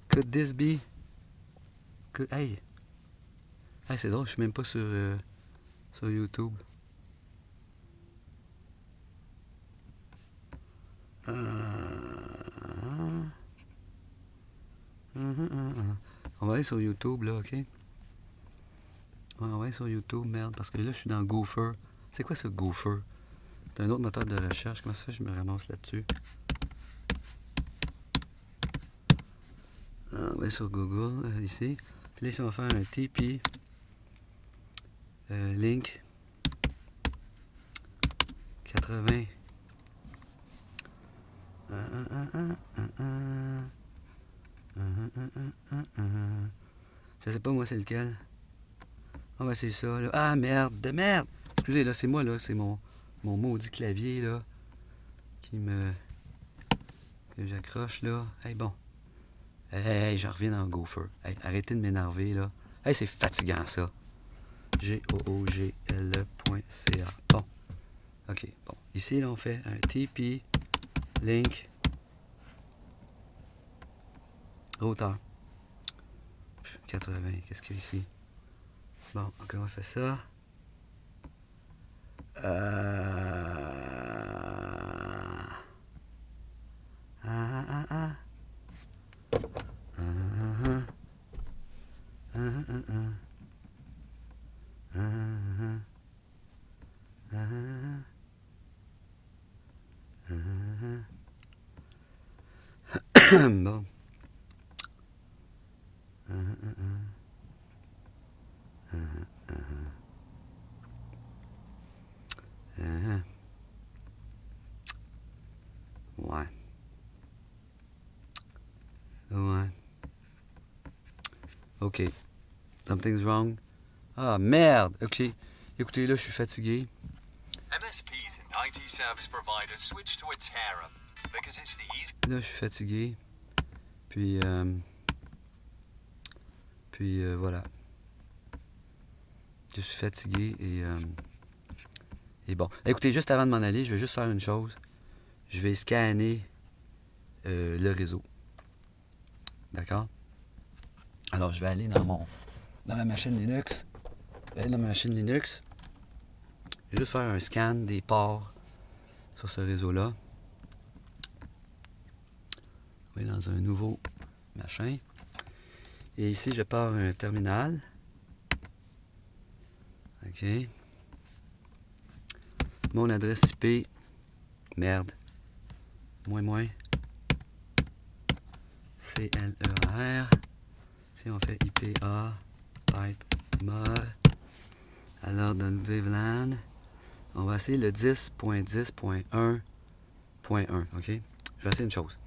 Could this be? Hey! Hey, c'est drôle, je suis même pas sur YouTube. On va aller sur YouTube, là, OK? Ouais, on va aller sur YouTube, merde, parce que là, je suis dans Gopher. C'est quoi ce Gopher? C'est un autre moteur de recherche. Comment ça fait que je me ramasse là-dessus? On va aller sur Google, ici. Puis là, ici, on va faire un TP link 80. Je sais pas, moi, c'est lequel. Ah, ben, c'est ça, là. Ah, merde, de merde! Excusez, là, c'est moi, là. C'est mon maudit clavier, là, qui me... que j'accroche, là. Hey, bon. Hey, je reviens dans Gopher. Hey, arrêtez de m'énerver, là. Hey, c'est fatigant, ça. google.ca. Bon. OK, bon. Ici, là, on fait un TP link routeur 80. Qu'est-ce qu'il y a ici? Bon, OK, on fait ça. Bon. Ouais. Ouais. OK. Something's wrong. Ah, merde! OK. Écoutez, là, je suis fatigué. MSPs and IT service providers switch to its harem because it's the easy. Là, je suis fatigué. Puis, voilà. Je suis fatigué et bon. Écoutez, juste avant de m'en aller, je vais juste faire une chose. Je vais scanner le réseau. D'accord? Alors, je vais aller dans ma machine Linux. Je vais aller dans ma machine Linux. Je vais juste faire un scan des ports sur ce réseau-là. On va aller dans un nouveau machin. Et ici, je pars un terminal. OK. Mon adresse IP. Merde. Moins. CLER. Si on fait IPA. Pipe. Mor. Alors, dans le VLAN, on va essayer le 10.10.1.1. OK? Je vais essayer une chose.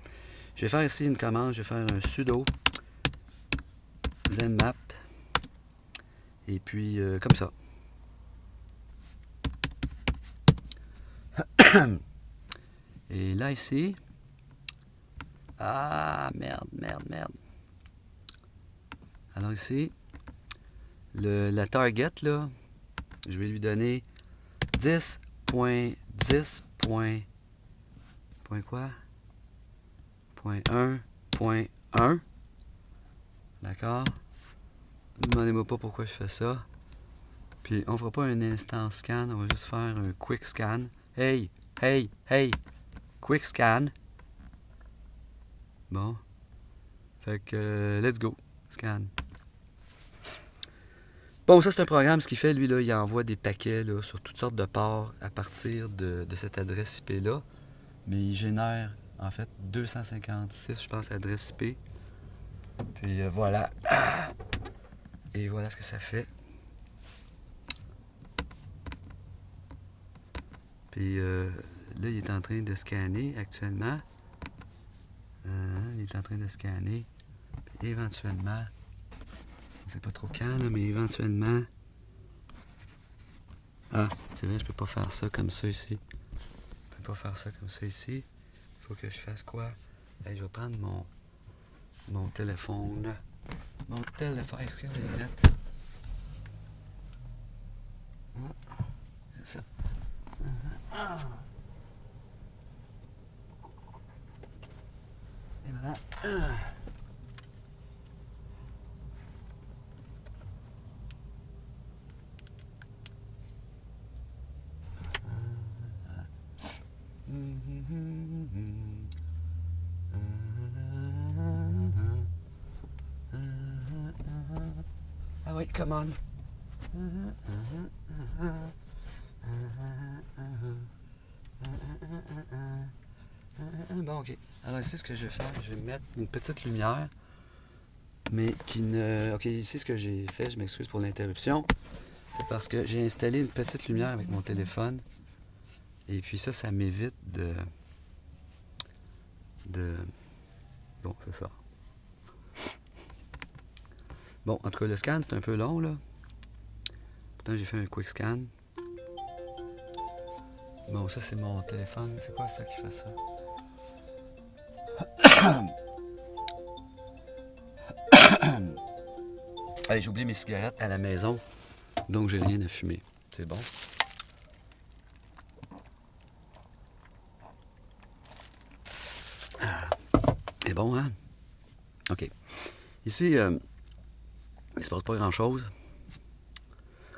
Je vais faire ici une commande. Je vais faire un sudo zenmap. Et puis, comme ça. Et là, ici. Ah, merde. Alors ici, la target, là, je vais lui donner 10.10. Point quoi? Point 1.1. D'accord? Ne demandez-moi pas pourquoi je fais ça. Puis on fera pas un instant scan, on va juste faire un quick scan. Hey! Quick scan. Bon. Fait que, let's go. Scan. Bon, ça c'est un programme, ce qu'il fait, lui, là, il envoie des paquets là, sur toutes sortes de ports à partir de cette adresse IP-là. Mais il génère, en fait, 256, je pense, adresses IP. Puis voilà. Et voilà ce que ça fait. Puis là, il est en train de scanner actuellement. Il est en train de scanner. Puis éventuellement, on ne sait pas trop quand, là, mais éventuellement... Ah, c'est vrai, je peux pas faire ça comme ça ici. Je peux pas faire ça comme ça ici. Il faut que je fasse quoi? Hey, je vais prendre mon téléphone. Mon téléphone, est-ce que je vais le mettre? C'est ça. Et voilà. come on. Bon, ok. Alors ici, ce que je vais faire, je vais mettre une petite lumière, mais qui ne... Ok, ici, ce que j'ai fait, je m'excuse pour l'interruption, c'est parce que j'ai installé une petite lumière avec mon téléphone, et puis ça m'évite de... Bon, c'est ça. Bon, en tout cas, le scan, c'est un peu long, là. Pourtant, j'ai fait un quick scan. Bon, ça, c'est mon téléphone. C'est quoi ça qui fait ça? Hey, j'ai oublié mes cigarettes à la maison, donc j'ai rien à fumer. C'est bon. C'est bon, hein? OK. Ici, il se passe pas grand-chose.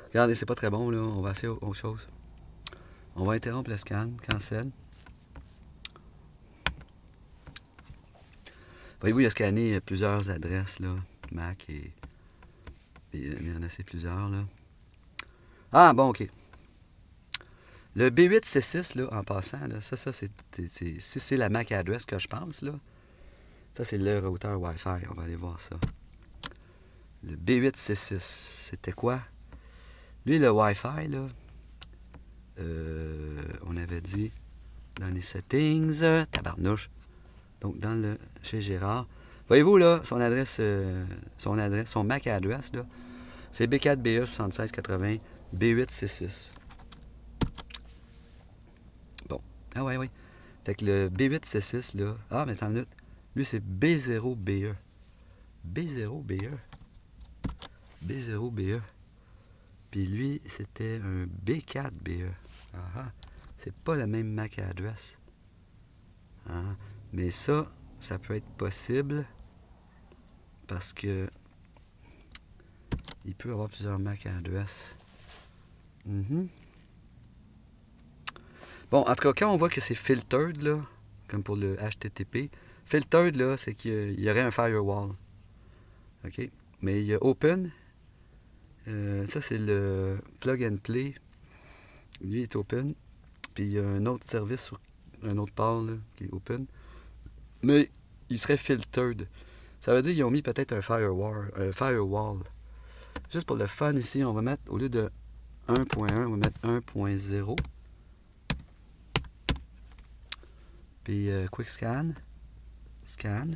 Regardez, c'est pas très bon, là. On va essayer autre chose. On va interrompre le scan, cancel. Voyez-vous, il a scanné plusieurs adresses, là. Mac et il y en a assez plusieurs, là. Ah, bon, OK. Le B8C6, là, en passant, là, ça si c'est la MAC address que je pense, là, ça, c'est le routeur Wi-Fi. On va aller voir ça. Le B8C6, c'était quoi? Lui, le Wi-Fi, là, on avait dit dans les settings, tabarnouche. Donc, chez Gérard. Voyez-vous, là, son MAC address, là, c'est B4BE 7680 B8C6. Bon. Ah ouais, oui. Fait que le B8C6, là... Ah, mais attends une minute. Lui, c'est B0BE. B0BE. B0BE. Puis lui, c'était un B4BE. Ah ah. C'est pas la même MAC address. Ah. Mais ça peut être possible parce que il peut y avoir plusieurs MAC address. Bon, en tout cas, quand on voit que c'est filtered, là, comme pour le HTTP, filtered, là, c'est qu'il y aurait un firewall. OK? Mais il y a open. Ça, c'est le plug and play. Lui est open. Puis il y a un autre service sur un autre port là, qui est open. Mais il serait filtered. Ça veut dire qu'ils ont mis peut-être un firewall. Juste pour le fun ici, on va mettre, au lieu de 1.1, on va mettre 1.0. Puis quick scan. Scan.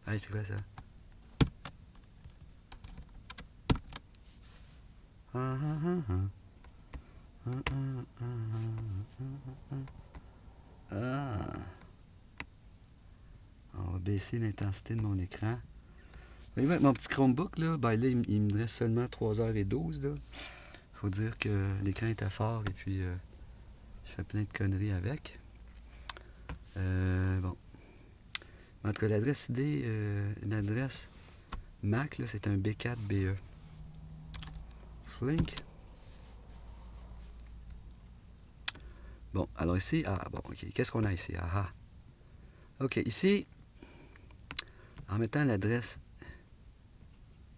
Ah, c'est quoi ça? On va baisser l'intensité de mon écran. Voyez-vous, avec mon petit Chromebook, là, ben là, il me reste seulement 3h12. Il faut dire que l'écran était fort et puis je fais plein de conneries avec. Bon. En tout cas, l'adresse ID, l'adresse MAC, c'est un B4BE. Flink. Bon, alors ici, ah, bon, ok. Qu'est-ce qu'on a ici? Ah, ah. Ok, ici, en mettant l'adresse.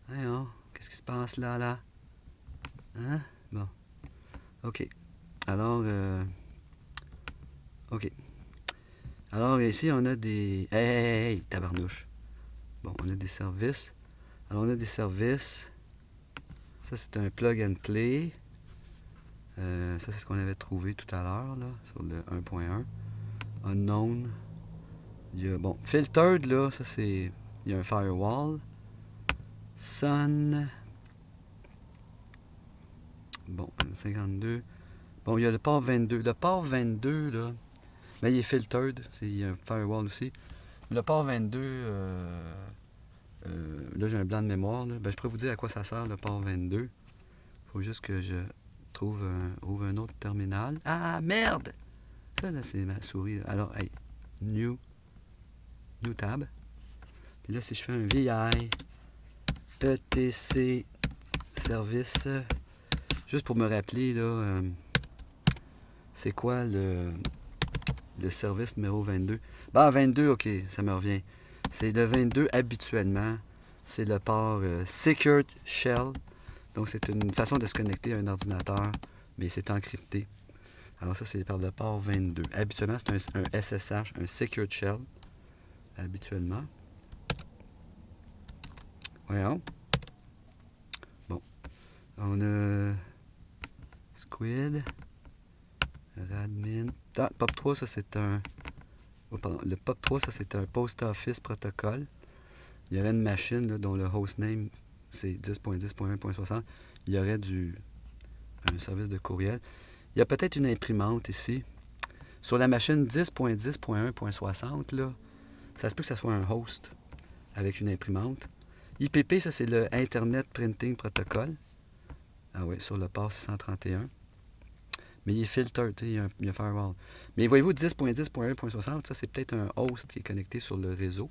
Hein, qu'est-ce qui se passe là? Hein? Bon. Ok. Alors, ok. Alors, ici, on a des... Hey, tabarnouche. Bon, on a des services. Alors, on a des services. Ça, c'est un plug and play. Ça, c'est ce qu'on avait trouvé tout à l'heure, là, sur le 1.1. Unknown. Il y a, bon, filtered, là, ça, c'est... Il y a un firewall. Sun. Bon, 52. Bon, il y a le port 22. Le port 22, là... Mais il est filtered, il y a un firewall aussi. Le port 22, là j'ai un blanc de mémoire. Là. Ben, je pourrais vous dire à quoi ça sert le port 22. Il faut juste que je ouvre un autre terminal. Ah merde! Ça là c'est ma souris. Alors, hey, new tab. Puis là, si je fais un VI, ETC service, juste pour me rappeler, là, c'est quoi le service numéro 22? Ben, 22, ok, ça me revient. C'est le 22, habituellement, c'est le port Secured Shell. Donc, c'est une façon de se connecter à un ordinateur, mais c'est encrypté. Alors ça, c'est par le port 22. Habituellement, c'est un SSH, un Secured Shell. Habituellement. Voyons. Bon. On a Squid. Radmin. Ah, POP3, ça c'est un... Oh, pardon. Le POP3, ça c'est un Post Office protocole. Il y aurait une machine là, dont le hostname c'est 10.10.1.60. Il y aurait un service de courriel. Il y a peut-être une imprimante ici. Sur la machine 10.10.1.60, là, ça se peut que ce soit un host avec une imprimante. IPP, ça c'est le Internet Printing Protocol. Ah oui, sur le port 631. Mais il est filtered, il y a un firewall. Mais voyez-vous, 10.10.1.60, ça c'est peut-être un host qui est connecté sur le réseau.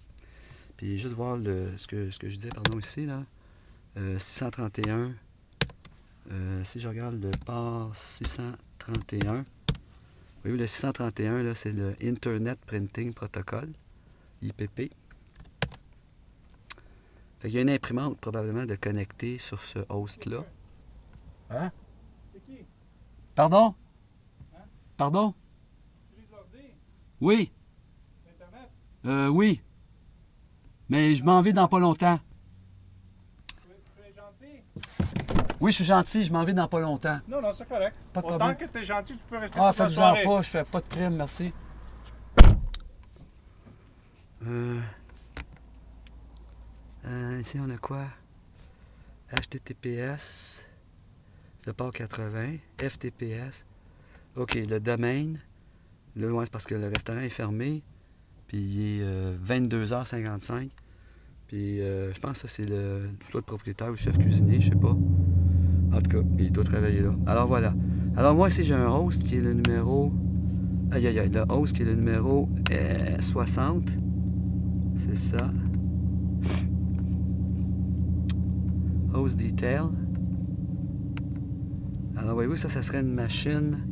Puis juste voir ce que je disais, pardon, ici, là. 631. Si je regarde le port 631, voyez-vous, le 631, là, c'est le Internet Printing Protocol, IPP. Fait qu'il y a une imprimante probablement de connecter sur ce host-là. Hein? C'est qui? Pardon? Hein? Pardon? Tu utilises l'ordi? Oui. Internet? Oui. Mais je m'en vais dans pas longtemps. Tu es gentil? Oui, je suis gentil, je m'en vais dans pas longtemps. Non, non, c'est correct. Pas de Autant problème. que tu es gentil, tu peux rester Ah, toute la faites-en soirée. pas, je fais pas de crime, merci. Ici, on a quoi? HTTPS, le port 80, FTPS. OK, le domaine. Là, ouais, c'est parce que le restaurant est fermé. Puis il est 22h55. Puis je pense que ça, c'est soit le propriétaire ou le chef cuisinier, je sais pas. En tout cas, il doit travailler là. Alors voilà. Alors moi, ici, j'ai un host qui est le numéro... Aïe, aïe, aïe. Le host qui est le numéro 60. C'est ça. Host detail. Alors voyez-vous, ça serait une machine...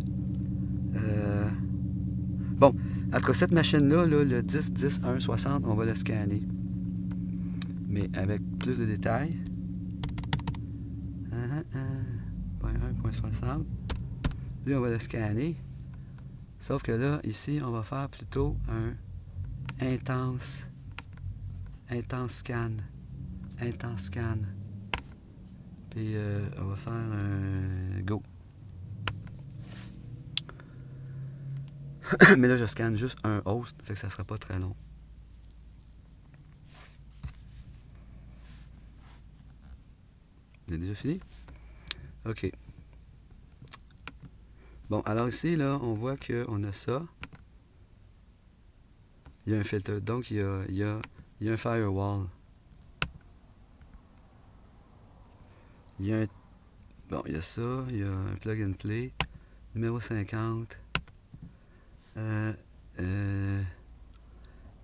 Bon, en tout cas, cette machine-là, là, le 10.10.1.60, on va le scanner. Mais avec plus de détails. 1.60. Lui, on va le scanner. Sauf que là, ici, on va faire plutôt un intense scan. Intense scan. Puis, on va faire un go. Mais là, je scanne juste un host, fait que ça ne sera pas très long. Vous avez déjà fini? OK. Bon, alors ici, là, on voit qu'on a ça. Il y a un filtre. Donc, il y a un firewall. Il y a un... Bon, il y a ça. Il y a un plug and play. Numéro 50.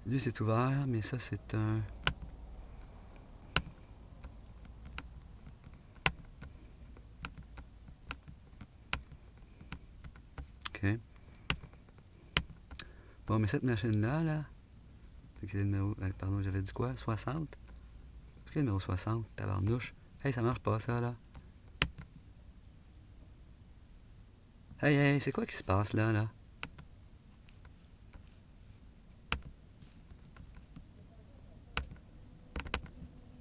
Lui, c'est ouvert, mais ça, c'est un... OK. Bon, mais cette machine-là, là... C'est le numéro... Pardon, j'avais dit quoi? 60? C'est le numéro 60? Tabarnouche. Hey, ça marche pas, ça, là. Hey, hey, c'est quoi qui se passe, là?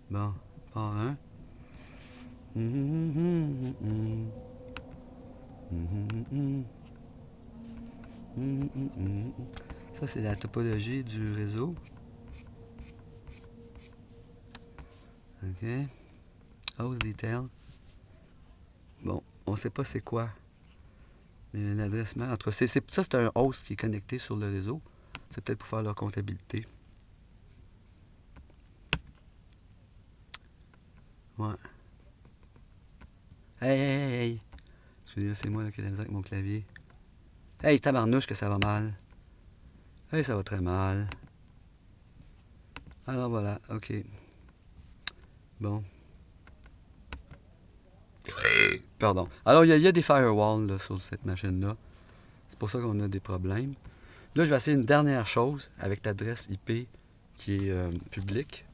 Bon, pas un. Ça, c'est la topologie du réseau. OK. Host detail. Bon, on sait pas c'est quoi. Mais l'adresse mail, en tout cas, ça, c'est un host qui est connecté sur le réseau. C'est peut-être pour faire leur comptabilité. Ouais. Hey, hey, hey, hey. Excusez-moi, c'est moi là, qui ai la misère avec mon clavier. Hey, tabarnouche que ça va mal. Hey, ça va très mal. Alors voilà, ok. Bon. Pardon. Alors il y a des firewalls là, sur cette machine-là. C'est pour ça qu'on a des problèmes. Là, je vais essayer une dernière chose avec l'adresse IP qui est publique.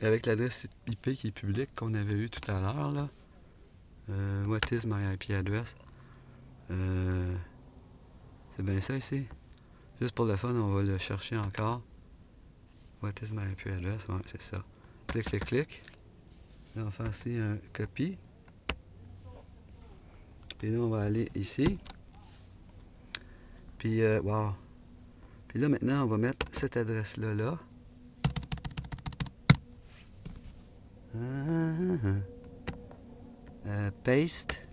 Avec l'adresse IP qui est publique qu'on avait eu tout à l'heure, là. What is my IP address? C'est bien ça ici. Juste pour le fun, on va le chercher encore. What is my IP address? Ouais, c'est ça. Clic, clic, clic. Là, on va faire ici un copie. Puis là, on va aller ici. Puis, wow. Puis là, maintenant, on va mettre cette adresse-là, là. Paste.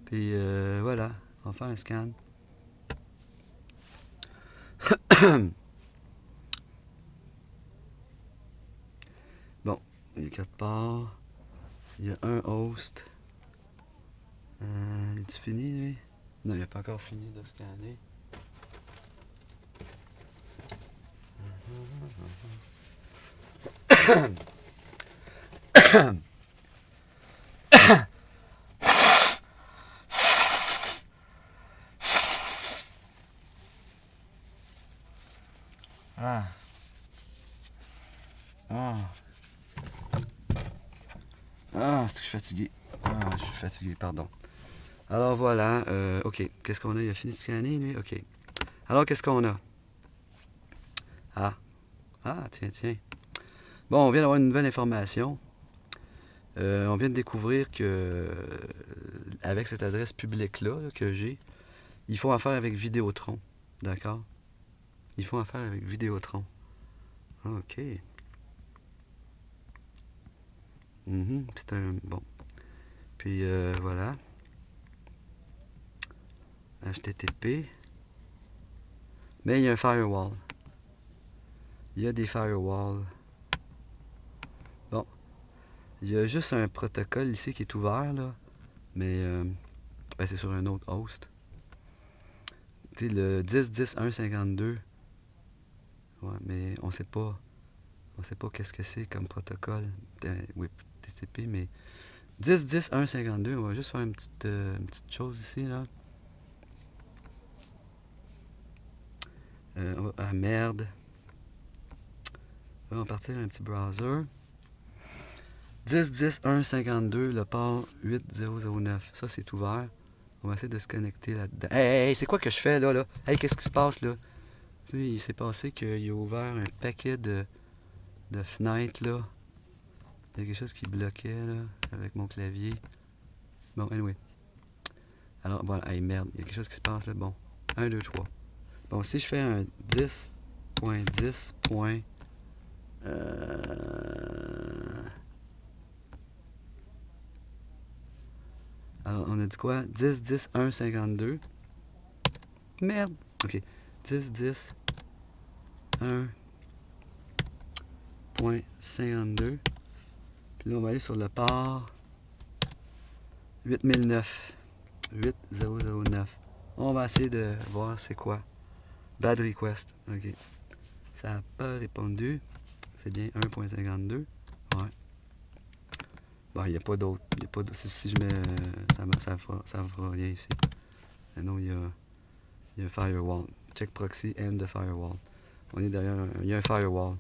Puis, voilà. On va faire un scan. Bon, il y a 4 ports. Il y a un host. Est-tu fini, lui? Non, il n'a pas encore fini de scanner. Ah. Ah. Ah, c'est que je suis fatigué. Ah, je suis fatigué, pardon. Alors voilà, ok. Qu'est-ce qu'on a? Il a fini de scanner, lui? Ok. Alors, qu'est-ce qu'on a? Ah. Ah, tiens, tiens. Bon, on vient d'avoir une nouvelle information. On vient de découvrir que avec cette adresse publique-là là, que j'ai, ils font affaire avec Vidéotron. D'accord? Ils font affaire avec Vidéotron. OK. C'est un... Bon. Puis, voilà. HTTP. Mais il y a un firewall. Il y a des firewalls. Bon. Il y a juste un protocole ici qui est ouvert, là. Mais, ben, c'est sur un autre host. Tu sais, le 10.10.1.52. Ouais, mais on sait pas. On sait pas qu'est-ce que c'est comme protocole. Oui, TCP, mais 10.10.1.52, on va juste faire une petite chose ici, là. Ah, merde. Là, on va partir un petit browser. 10.10.1.52, le port 8009. Ça, c'est ouvert. On va essayer de se connecter là-dedans. Hey, c'est quoi que je fais, là? Hey, qu'est-ce qui se passe, là? Tu sais, il s'est passé qu'il a ouvert un paquet de fenêtres, là. Il y a quelque chose qui bloquait, là, avec mon clavier. Bon, anyway. Alors, voilà. Hey, merde. Il y a quelque chose qui se passe, là. Bon. 1, 2, 3. Bon, si je fais un 10.10. Alors, on a dit quoi? 10.10.1.52. Merde! OK. 10.10.1.52. Puis là, on va aller sur le port 8009. 8009. On va essayer de voir c'est quoi. Bad request. OK. Ça n'a pas répondu. C'est bien 1.52. Ouais. Bon, il n'y a pas d'autre. Si je mets... ça fera rien ici. Et non, il y a un firewall. Check proxy, end the firewall. On est derrière... Il y a un firewall.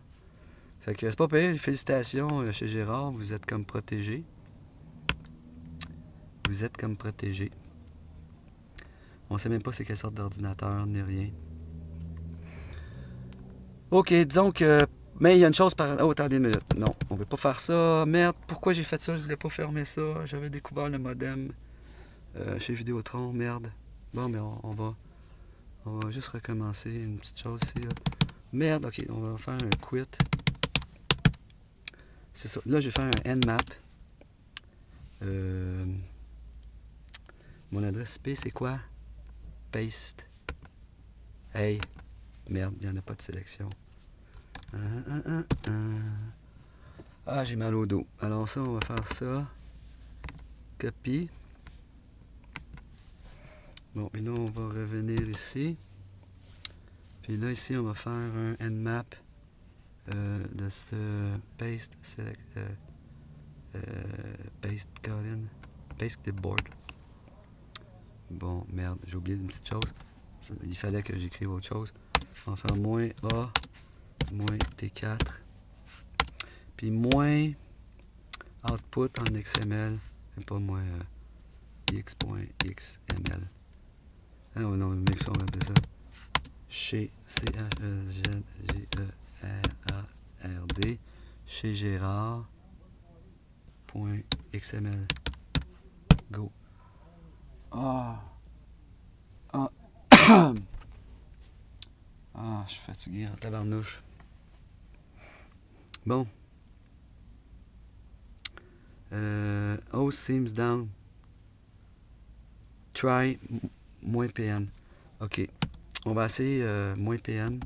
Fait que c'est pas pire. Félicitations chez Gérard. Vous êtes comme protégé. Vous êtes comme protégé. On sait même pas c'est quelle sorte d'ordinateur, ni rien. OK, disons que... Mais il y a une chose par... Oh, attendez une minute. Non, on veut pas faire ça. Merde, pourquoi j'ai fait ça? Je voulais pas fermer ça. J'avais découvert le modem chez Vidéotron. Merde. Bon, mais on va juste recommencer une petite chose ici. Là. Merde, OK, on va faire un quit. C'est ça. Là, je vais faire un nmap. Mon adresse IP, c'est quoi? Paste. Hey. Merde, il n'y en a pas de sélection. Ah, j'ai mal au dos. Alors ça, on va faire ça. Copie. Bon, et là, on va revenir ici. Puis là, ici, on va faire un nmap de ce paste select paste Colin paste clipboard. Bon, merde, j'ai oublié une petite chose. Il fallait que j'écrive autre chose. On va faire moins A, moins T4, puis moins output en XML, et pas moins x.xml. Ah non, mais ça, on va appeler ça chez C-H-E-Z-G-E-R-A-R-D, chez Gérard.xml. Go. Ah. Ah. Ah, je suis fatigué en tabarnouche. Bon. O seems down. Try moins PN. Ok. On va essayer moins PN.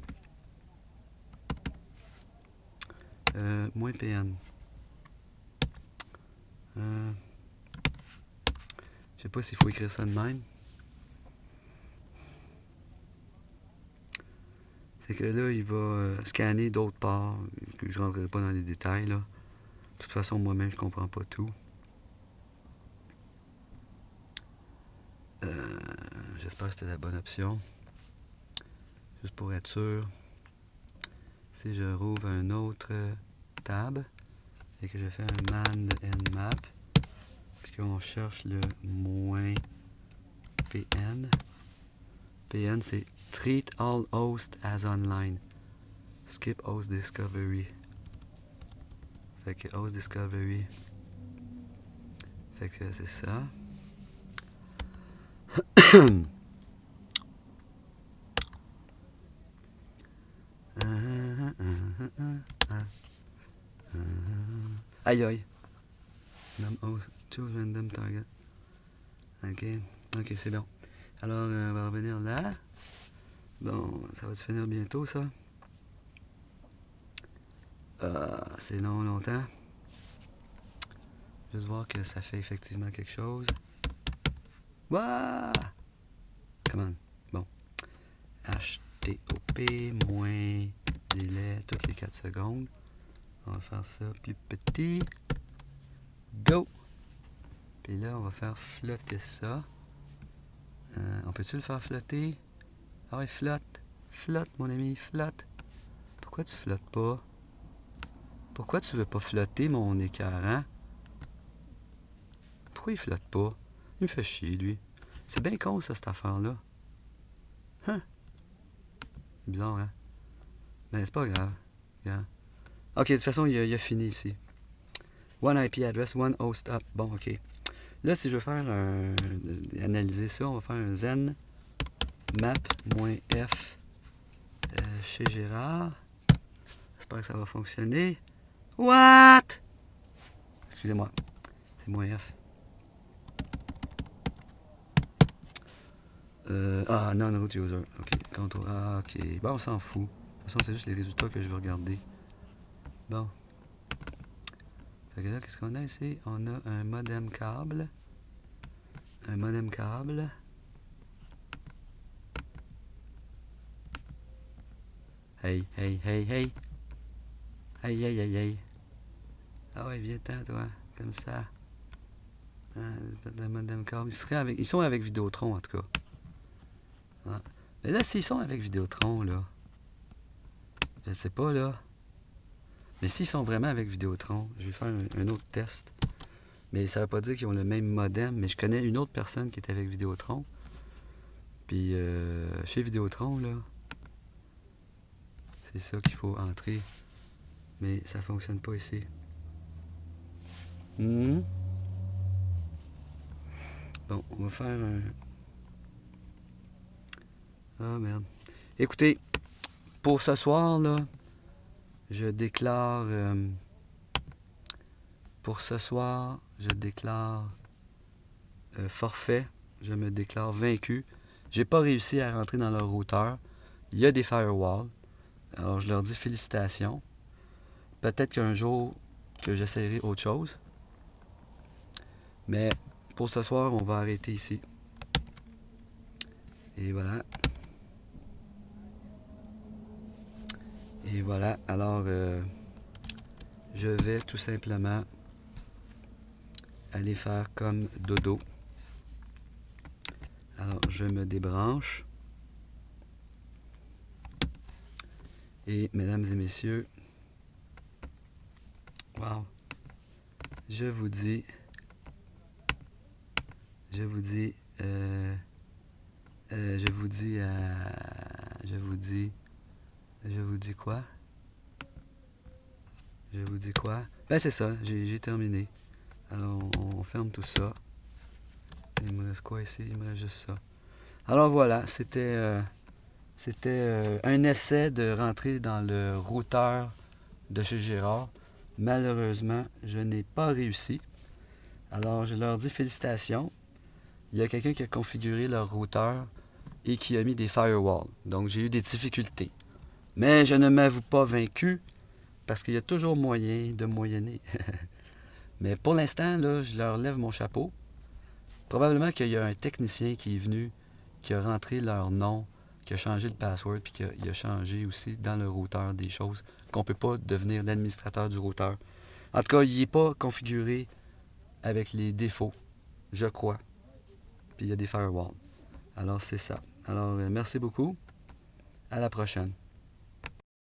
Moins PN. Je sais pas s'il faut écrire ça de même. C'est que là, il va scanner d'autres parts. Je ne rentrerai pas dans les détails, là. De toute façon, moi-même, je comprends pas tout. J'espère que c'était la bonne option. Juste pour être sûr. Si je rouvre un autre tab et que je fais un man nmap, puis qu'on cherche le moins PN. PN, c'est Treat all hosts as online. Skip host discovery. Fait que host discovery. Fait que c'est ça. Aïe aïe. Host. Choose random target. Ok. Ok, c'est bon. Alors, on va revenir là. Bon, ça va se finir bientôt, ça. C'est longtemps. Juste voir que ça fait effectivement quelque chose. Wouah! Come on. Bon. HTOP moins délai toutes les 4 secondes. On va faire ça plus petit. Go! Puis là, on va faire flotter ça. On peut-tu le faire flotter? Ah ouais, flotte. Flotte, mon ami, flotte. Pourquoi tu flottes pas? Pourquoi tu veux pas flotter, mon écœurant? Pourquoi il flotte pas? Il me fait chier, lui. C'est bien con, ça, cette affaire-là. Hein? Bizarre, hein? Mais c'est pas grave. Yeah. Ok, de toute façon, il a fini ici. One IP address, one host up. Bon, ok. Là, si je veux faire analyser ça, on va faire un zen map-f chez Gérard. J'espère que ça va fonctionner. What? Excusez-moi. C'est moins F. Non-root user. OK. Contrôle. Ah, OK. Bon, on s'en fout. De toute façon, c'est juste les résultats que je veux regarder. Bon. Fait que là, qu'est-ce qu'on a ici? On a un modem câble. Un modem câble. Hey, hey, hey, hey. Hey, hey, hey, hey. Ah ouais, viens-t'en, toi. Comme ça. Le modem câble. Ils sont avec Vidéotron, en tout cas. Ah. Mais là, s'ils sont avec Vidéotron, là, je sais pas, là. Mais s'ils sont vraiment avec Vidéotron, je vais faire un autre test. Mais ça veut pas dire qu'ils ont le même modem. Mais je connais une autre personne qui est avec Vidéotron. Puis, chez Vidéotron, là, c'est ça qu'il faut entrer. Mais ça fonctionne pas ici. Bon, on va faire un... Ah, merde. Écoutez, pour ce soir, là, je déclare... pour ce soir, je déclare forfait. Je me déclare vaincu. J'ai pas réussi à rentrer dans leur routeur. Il y a des firewalls. Alors, je leur dis félicitations. Peut-être qu'un jour, que j'essaierai autre chose. Mais pour ce soir, on va arrêter ici. Et voilà. Et voilà, alors je vais tout simplement aller faire comme dodo. Alors, je me débranche. Et, mesdames et messieurs, wow, je vous dis, je vous dis quoi? Je vous dis quoi? Ben c'est ça, j'ai terminé. Alors on ferme tout ça. Il me reste quoi ici? Il me reste juste ça. Alors voilà, c'était un essai de rentrer dans le routeur de chez Gérard. Malheureusement, je n'ai pas réussi. Alors je leur dis félicitations. Il y a quelqu'un qui a configuré leur routeur et qui a mis des firewalls. Donc j'ai eu des difficultés. Mais je ne m'avoue pas vaincu parce qu'il y a toujours moyen de moyenner. Mais pour l'instant, là, je leur lève mon chapeau. Probablement qu'il y a un technicien qui est venu, qui a rentré leur nom, qui a changé le password, puis qu'il a changé aussi dans le routeur des choses, qu'on ne peut pas devenir l'administrateur du routeur. En tout cas, il n'est pas configuré avec les défauts, je crois. Puis il y a des firewalls. Alors, c'est ça. Alors, merci beaucoup. À la prochaine.